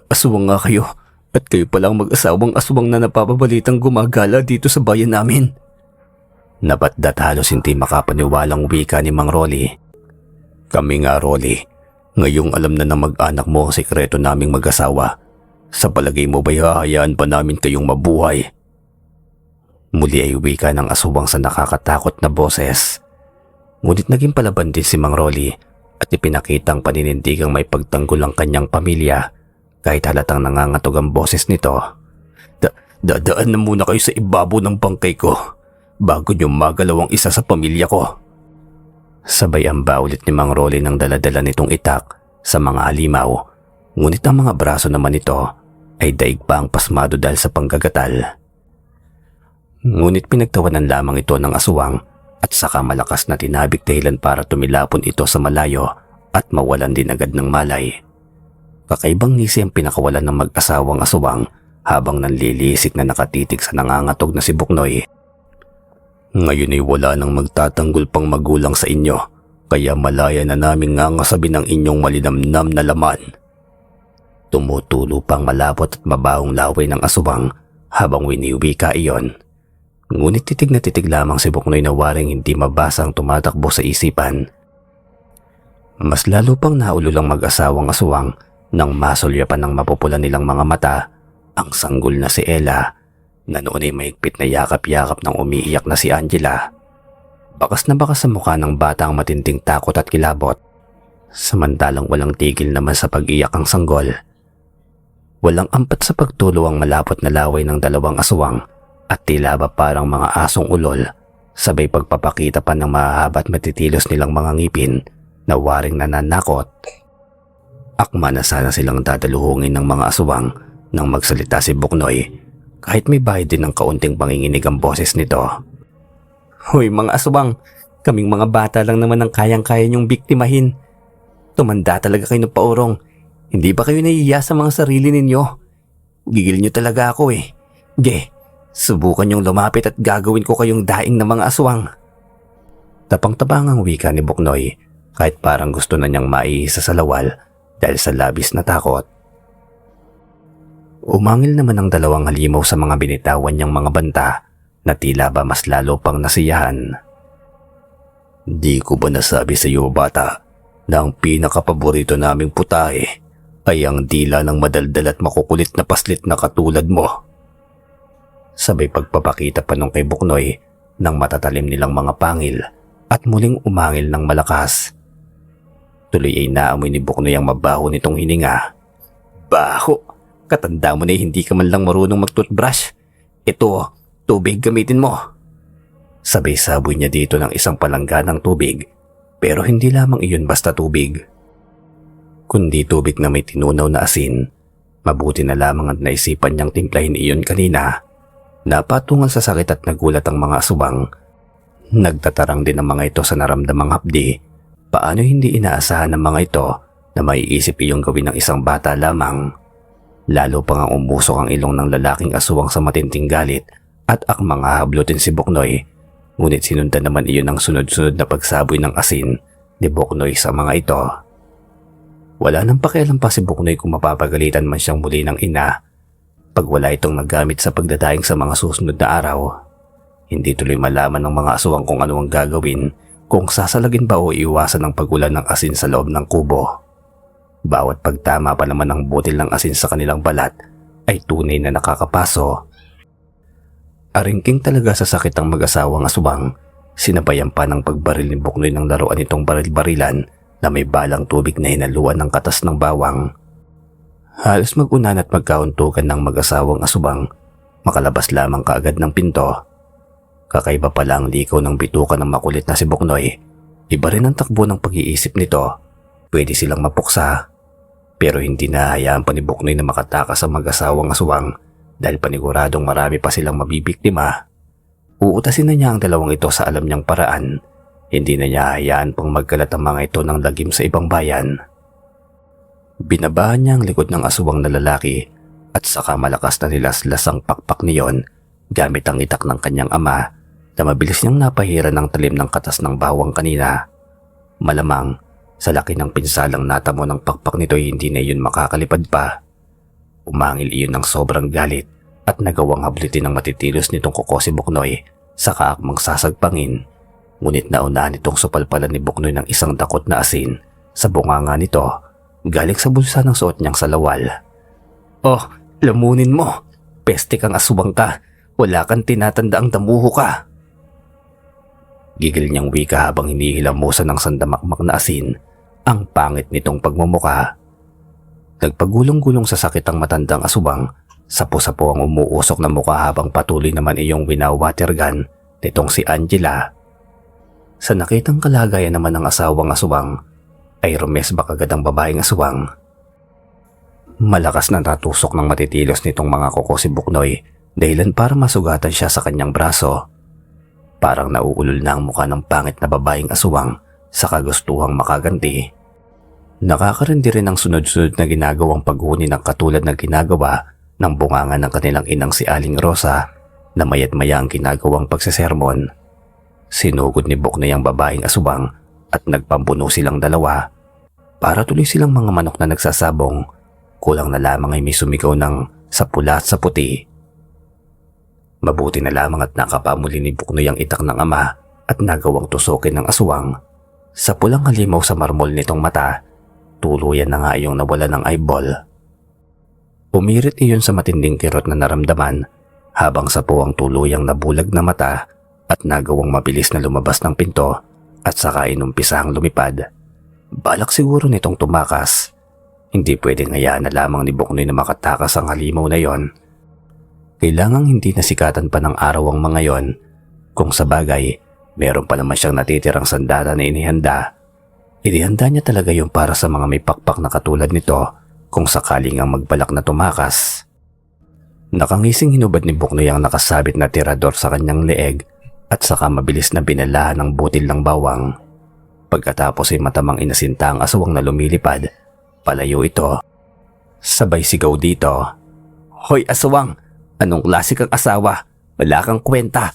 "Aswang nga kayo at kayo palang mag-asawang aswang na napapabalitang gumagala dito sa bayan namin." Nabatdat halos hindi makapaniwalang wika ni Mang Rolly. "Kami nga, Rolly. Ngayong alam na ng mag-anak mo ang sikreto naming mag-asawa. Sa palagay mo ba'y hahayaan pa namin kayong mabuhay?" Muli ay wika ng aswang sa nakakatakot na boses. Ngunit naging palaban din si Mang Rolly at ipinakitang paninindigang may pagtanggol ang kanyang pamilya kahit halatang nangangatog ang boses nito. Dadaan na muna kayo sa ibabaw ng bangkay ko bago niyo magalaw ang isa sa pamilya ko." Sabay amba ulit ni Mang Rolly ng daladala nitong itak sa mga halimaw. Ngunit ang mga braso naman nito ay daig pa ang pasmado dahil sa panggagatal. Ngunit pinagtawanan lamang ito ng aswang at saka malakas na tinabik dahilan para tumilapon ito sa malayo at mawalan din agad ng malay. Kakaibang ngisi ang pinakawalan ng mag-asawang aswang habang nanlilisik na nakatitig sa nangangatog na si Buknoy. "Ngayon ay wala nang magtatanggol pang magulang sa inyo, kaya malaya na naming ngangasabi ng inyong malinamnam na laman." Tumutulo pang malapot at mabahong laway ng aswang habang winiwika iyon. Ngunit titig na titig lamang si Buknoy na waring hindi mabasang tumatakbo sa isipan. Mas lalo pang naululang mag-asawang aswang nang masulyapan ng mapupula nilang mga mata ang sanggol na si Ella na noon ay mahigpit na yakap-yakap ng umiiyak na si Angela. Bakas na bakas sa mukha ng bata ang matinding takot at kilabot. Samantalang walang tigil naman sa pag-iyak ang sanggol. Walang ampat sa pagtulo ang malapot na laway ng dalawang aswang at tila ba parang mga asong ulol, sabay pagpapakita pa ng mahahaba at matitilos nilang mga ngipin na waring nananakot. Akma na sana silang dadaluhungin ng mga aswang nang magsalita si Buknoy, kahit may bahid din ng kaunting panginginig ang boses nito. Hoy mga aswang, kaming mga bata lang naman ang kayang-kaya niyong biktimahin. Tumanda talaga kayo ng paurong. Hindi ba kayo nahihiya sa mga sarili ninyo? Gigil niyo talaga ako eh. Subukan niyong lumapit at gagawin ko kayong daing ng mga aswang. Tapang-tapang ang wika ni Buknoy kahit parang gusto na niyang maiisa sa lawal dahil sa labis na takot. Umangil naman ang dalawang halimaw sa mga binitawan niyang mga banta na tila ba mas lalo pang nasiyahan. Di ko ba nasabi sa iyo bata na ang pinakapaborito naming putahe ay ang dila ng madaldal at makukulit na paslit na katulad mo? Sabay pagpapakita pa nung kay Buknoy ng matatalim nilang mga pangil at muling umangil ng malakas. Tuloy ay naamoy ni Buknoy ang mabaho nitong hininga. Baho! Katanda mo na hindi ka man lang marunong mag-toothbrush. Ito, tubig gamitin mo. Sabay saboy niya dito ng isang palangga ng tubig, pero hindi lamang iyon basta tubig, kundi tubig na may tinunaw na asin. Mabuti na lamang at naisipan niyang timplahin iyon kanina. Napatungan sa sakit at nagulat ang mga aswang. Nagtatarang din ang mga ito sa naramdamang hapdi. Paano hindi inaasahan ng mga ito na maiisip iyong gawin ng isang bata lamang? Lalo pang ang umusok ang ilong ng lalaking aswang sa matinding galit at akmang hahablutin si Buknoy. Ngunit sinundan naman iyon ng sunod-sunod na pagsaboy ng asin ni Buknoy sa mga ito. Wala nang pakialam pa si Buknoy kung mapapagalitan man siyang muli ng ina pag wala itong nagamit sa pagdadaing sa mga susunod na araw. Hindi tuloy malaman ng mga aswang kung ano ang gagawin, kung sasalagin ba o iwasan ang pagulan ng asin sa loob ng kubo. Bawat pagtama pa naman ng butil ng asin sa kanilang balat ay tunay na nakakapaso. Aringking talaga sa sakit ang mag-asawang aswang. Sinabayan pa ng pagbaril ni Buknoy ng laruan itong baril-barilan na may balang tubig na hinaluan ng katas ng bawang. Halos mag-unan at magkauntukan ng mag-asawang aswang, makalabas lamang kaagad ng pinto. Kakaiba pala ang likaw ng bituka ng makulit na si Buknoy. Iba rin ang takbo ng pag-iisip nito. Pwede silang mapuksa. Pero hindi nahayaan pa ni Buknoy na makatakas sa mag-asawang aswang dahil paniguradong marami pa silang mabibiktima. Uutasin na niya ang dalawang ito sa alam niyang paraan. Hindi na niya hayaan pang magkalat ang mga ito ng lagim sa ibang bayan. Binabahan niya ang likod ng aswang na lalaki at saka malakas na nilaslas ang pakpak niyon gamit ang itak ng kanyang ama na mabilis niyang napahiran ng talim ng katas ng bawang kanina. Malamang sa laki ng pinsalang natamo ng pakpak nito hindi na iyon makakalipad pa. Umangil iyon ng sobrang galit at nagawang hablitin ng matitilos nitong kuko si Buknoy sa kaakmang sasagpangin. Ngunit naunahan itong supalpalan ni Buknoy ng isang dakot na asin sa bunganga nito galing sa bulsa ng suot niyang salawal. Oh, lamunin mo! Peste kang aswang ka! Wala kang tinatandaang damuho ka! Gigil niyang wika habang hinihilamusan ng sandamakmak na asin ang pangit nitong pagmumuka. Nagpagulong-gulong sa sakit ang matandang aswang. Sapo-sapo ang umuusok na mukha habang patuloy naman iyong winawatergan nitong si Angela. Sa nakitang kalagayan naman ng asawang aswang ay rumesbak agad ang babaeng aswang. Malakas na natusok ng matitilos nitong mga kuko si Buknoy dahilan para masugatan siya sa kanyang braso. Parang nauulol na ang mukha ng pangit na babaeng aswang sa kagustuhang makaganti. Nakakarindi rin ang sunod-sunod na ginagawang paghuni ng katulad ng ginagawa ng bunganga ng kanilang inang si Aling Rosa na mayat-maya ang ginagawang pagsesermon. Sinugod ni Buknoy ang babaeng aswang at nagpambuno silang dalawa. Para tuloy silang mga manok na nagsasabong. kulang na lamang ay may sumigaw ng sa pula at sa puti. Mabuti na lamang at nakapamuli ni Buknoy ang itak ng ama at nagawang tusukin ng aswang. Sa pulang halimaw sa marmol nitong mata, tuluyan na nga yung nawala ng eyeball. Umirit iyon sa matinding kirot na naramdaman habang sa puwang tuluyang nabulag na mata at nagawang mabilis na lumabas ng pinto at saka inumpisahang lumipad. Balak siguro nitong tumakas. Hindi pwedeng hayaan na lamang ni Buknoy na makatakas ang halimaw na yon. Kailangang hindi nasikatan pa ng araw ang mga yon. Kung sa bagay, meron pa naman siyang natitirang sandata na inihanda. Inihanda niya talaga yung para sa mga may pakpak na katulad nito kung sakaling ang magbalak na tumakas. Nakangising hinubad ni Buknoy ang nakasabit na tirador sa kanyang leeg at saka mabilis na binalahan ng butil ng bawang. Pagkatapos ay matamang inasinta ang aswang na lumilipad. Palayo ito. Sabay sigaw dito. "Hoy aswang! Anong klase kang asawa? Wala kang kwenta.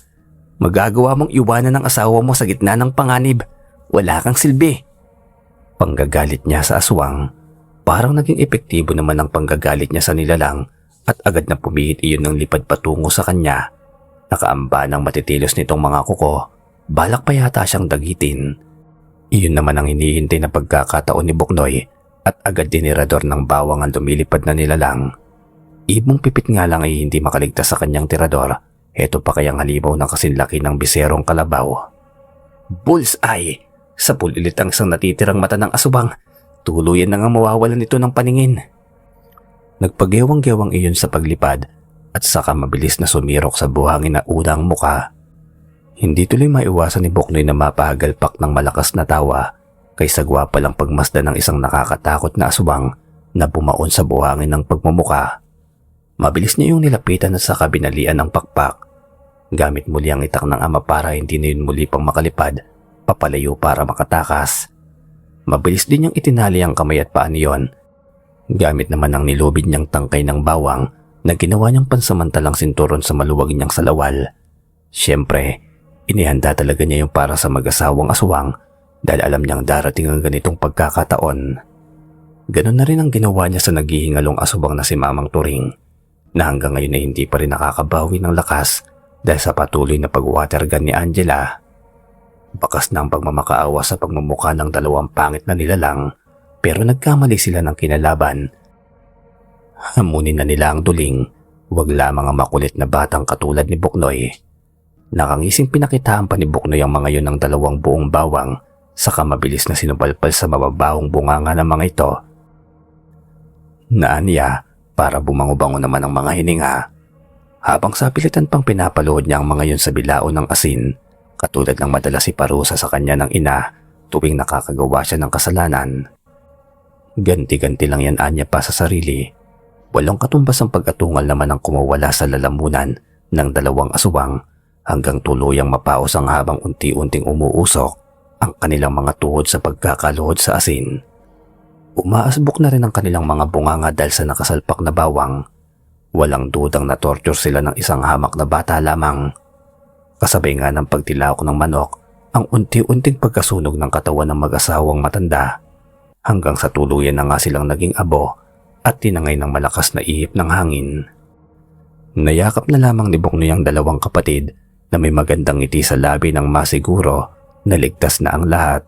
Magagawa mong iwanan ng asawa mo sa gitna ng panganib. Wala kang silbi." Panggagalit niya sa aswang. Parang naging epektibo naman ang panggagalit niya sa nilalang at agad na pumihit iyon ng lipad patungo sa kanya. Nakaamba ng matitilos nitong mga kuko. Balak pa yata siyang dagitin. Iyon naman ang hinihintay na pagkakataon ni Buknoy at agad dinirador ng bawang ang lumilipad na nilalang. Ibong pipit nga lang ay hindi makaligtas sa kanyang tirador. Heto pa kayang halimaw ng kasinlaki ng biserong kalabaw. Bullseye! Sapul ulit ang isang natitirang mata ng asubang. Tuluyan na nga mawawalan ito ng paningin. Nagpagewang-gewang iyon sa paglipad at saka mabilis na sumirok sa buhangin na unang muka. Hindi tuloy maiwasan ni Buknoy na mapahagalpak ng malakas na tawa kaysa gwapa lang pagmasdan ng isang nakakatakot na aswang na bumaon sa buhangin ng pagmumuka. Mabilis niya yung nilapitan at saka binalian ng pakpak. Gamit muli ang itak ng ama para hindi na yun muli pang makalipad, papalayo para makatakas. Mabilis din niyang itinali ang kamay at paa niyon. Gamit naman ang nilubid niyang tangkay ng bawang na ginawa niyang pansamantalang sinturon sa maluwag niyang salawal. Siyempre, inihanda talaga niya yung para sa mag-asawang aswang dahil alam niyang darating ang ganitong pagkakataon. Ganon na rin ang ginawa niya sa naghihingalong aswang na si Mamang Turing na hanggang ngayon ay hindi pa rin nakakabawi ng lakas dahil sa patuloy na pag-watergun ni Angela. Bakas na ang pagmamakaawa sa pagmumukha ng dalawang pangit na nilalang pero nagkamali sila ng kinalaban. Hamunin na nila ang duling, wag lamang ang makulit na batang katulad ni Buknoy. Nakangising pinakitaan pa ni Buknoy ang mga yon ng dalawang buong bawang saka mabilis na sinupalpal sa mababahong bunganga ng mga ito. Naaniya para bumango-bango naman ang mga hininga. Habang sa pilitan pang pinapalood niya ang mga yon sa bilao ng asin, katulad ng madalas iparusa sa kanya ng ina tuwing nakakagawa siya ng kasalanan. Ganti-ganti lang yan anya pa sa sarili. Walang katumbas ang pag-atungal naman ang kumawala sa lalamunan ng dalawang aswang hanggang tuluyang mapaos ang habang unti-unting umuusok ang kanilang mga tuhod sa pagkakaluhod sa asin. Umaasbok na rin ang kanilang mga bunganga dahil sa nakasalpak na bawang. Walang dudang na torture sila ng isang hamak na bata lamang. Kasabay nga ng pagtilawak ng manok ang unti-unting pagkasunog ng katawan ng mag-asawang matanda hanggang sa tuluyan na nga silang naging abo at tinangay ng malakas na ihip ng hangin. Nayakap na lamang ni Buknoy ang dalawang kapatid na may magandang ngiti sa labi ng masiguro na ligtas na ang lahat.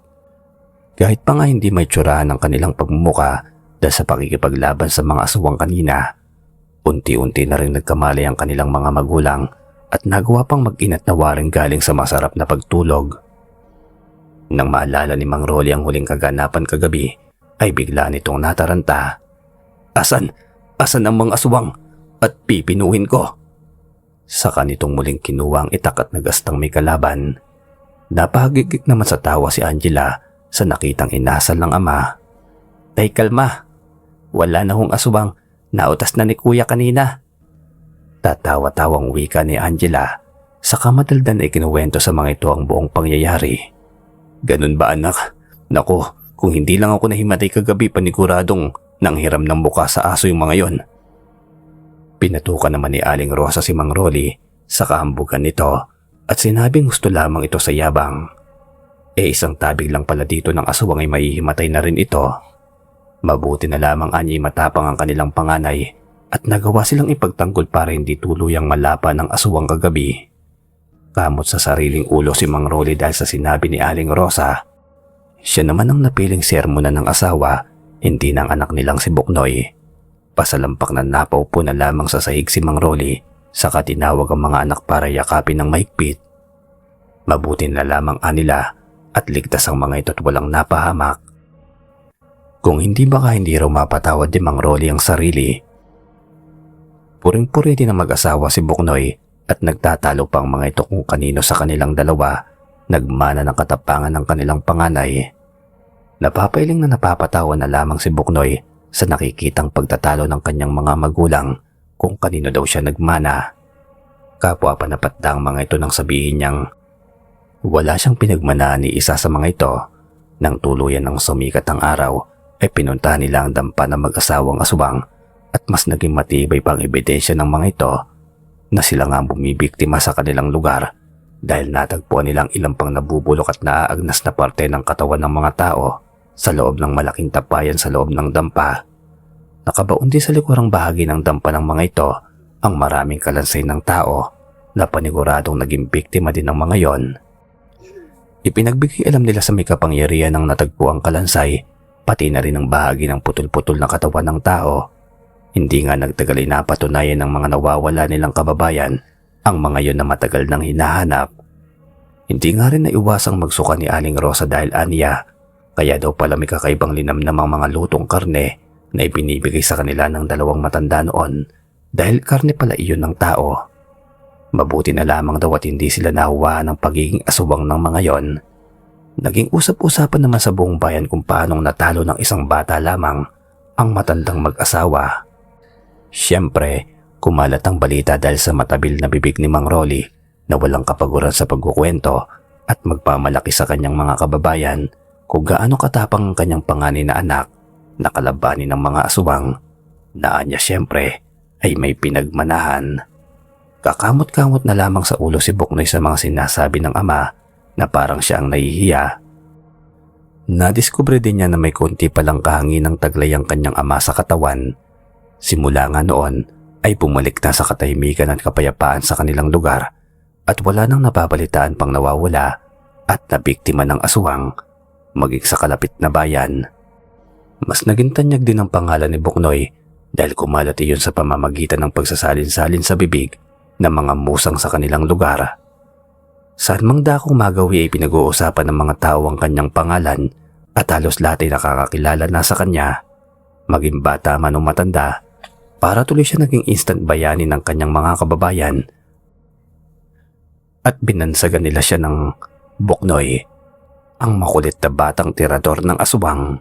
Kahit pa nga hindi may tsurahan ng kanilang pagmumuka dahil sa pakikipaglaban sa mga aswang kanina, unti-unti na rin nagkamali ang kanilang mga magulang at nagawa pang mag-inat na waring galing sa masarap na pagtulog. Nang maalala ni Mang Rolly ang huling kaganapan kagabi, ay bigla nitong nataranta. Asan ang mga aswang at pipinuhin ko? Saka nitong muling kinuha ang itak at nagastang may kalaban. Napahagigik naman sa tawa si Angela sa nakitang inasal ng ama. Tay kalma, wala na hong aswang, nautas na ni kuya kanina. Tatawa-tawang wika ni Angela, saka madaldan ay kinuwento sa mga ito ang buong pangyayari. Ganun ba anak? Nako, kung hindi lang ako nahimatay kagabi paniguradong nanghiram ng buka sa aso yung mga yon. Pinatukan naman ni Aling Rosa si Mang Rolly sa kahambugan nito at sinabing gusto lamang ito sa yabang. Isang tabig lang pala dito ng aswang ay mahihimatay na rin ito. Mabuti na lamang anya'y matapang ang kanilang panganay at nagawa silang ipagtanggol para hindi tuluyang malapa ng aswang kagabi. Kamot sa sariling ulo si Mang Rolly dahil sa sinabi ni Aling Rosa. Siya naman ang napiling sermonan ng asawa, hindi ng anak nilang si Buknoy. Pasalampak na napaupo na lamang sa sahig si Mang Rolly, saka tinawag ang mga anak para yakapin ng mahigpit. Mabuti na lamang anila at ligtas ang mga ito at walang napahamak. Kung hindi baka hindi raw mapatawad ni Mang Rolly ang sarili. Puring-puri din ang mag-asawa si Buknoy at nagtatalo pa ang mga ito kung kanino sa kanilang dalawa nagmana ng katapangan ng kanilang panganay. Napapailing na napapatawa na lamang si Buknoy sa nakikitang pagtatalo ng kanyang mga magulang kung kanino daw siya nagmana. Kapwa panapatda ang mga ito nang sabihin niyang wala siyang pinagmanaan ni isa sa mga ito. Nang tuluyan ng sumikat ang araw ay pinuntahan nila ang dampa ng mag-asawang aswang at mas naging matibay pang ebidensya ng mga ito na sila nga ang bumibiktima sa kanilang lugar dahil natagpuan nilang ilang pang nabubulok at naaagnas na parte ng katawan ng mga tao sa loob ng malaking tapayan sa loob ng dampa. Nakabaon din sa likurang bahagi ng dampa ng mga ito ang maraming kalansay ng tao na paniguradong naging biktima din ng mga yon. Ipinagbigay alam nila sa may kapangyarihan ng natagpuang kalansay, pati na rin ang bahagi ng putol-putol na katawan ng tao. Hindi nga nagtagal ay napatunayan ng mga nawawala nilang kababayan ang mga yon na matagal nang hinahanap. Hindi nga rin naiwasang magsuka ni Aling Rosa dahil aniya, kaya daw pala may kakaibang linamnamang mga lutong karne na ibinibigay sa kanila ng dalawang matanda noon dahil karne pala iyon ng tao. Mabuti na lamang daw at hindi sila nahuwaan ng pagiging aswang ng mga yon. Naging usap-usapan naman sa buong bayan kung paanong natalo ng isang bata lamang ang matandang mag-asawa. Siyempre, kumalat ang balita dahil sa matabil na bibig ni Mang Rolly na walang kapaguran sa pagkukwento at magpamalaki sa kanyang mga kababayan kung gaano katapang ang kanyang panganay na anak na kalabanin ng mga aswang na anya siyempre ay may pinagmanahan. Kakamot-kamot na lamang sa ulo si Buknoy sa mga sinasabi ng ama na parang siya ang nahihiya. Nadiskubre din niya na may konti palang kahanginang taglay ang kanyang ama sa katawan. Simula nga noon ay bumalik na sa katahimikan at kapayapaan sa kanilang lugar at wala nang napabalitaan pang nawawala at nabiktima ng aswang maging sa kalapit na bayan. Mas naging tanyag din ang pangalan ni Buknoy dahil kumalat iyon sa pamamagitan ng pagsasalin-salin sa bibig ng mga musang sa kanilang lugar. Saan mang dakong magawi ay pinag-uusapan ng mga tao ang kanyang pangalan at halos lahat ay nakakakilala na sa kanya, maging bata man o matanda, para tuloy siya naging instant bayani ng kanyang mga kababayan. At binansagan nila siya ng Buknoy, ang makulit na batang tirador ng aswang.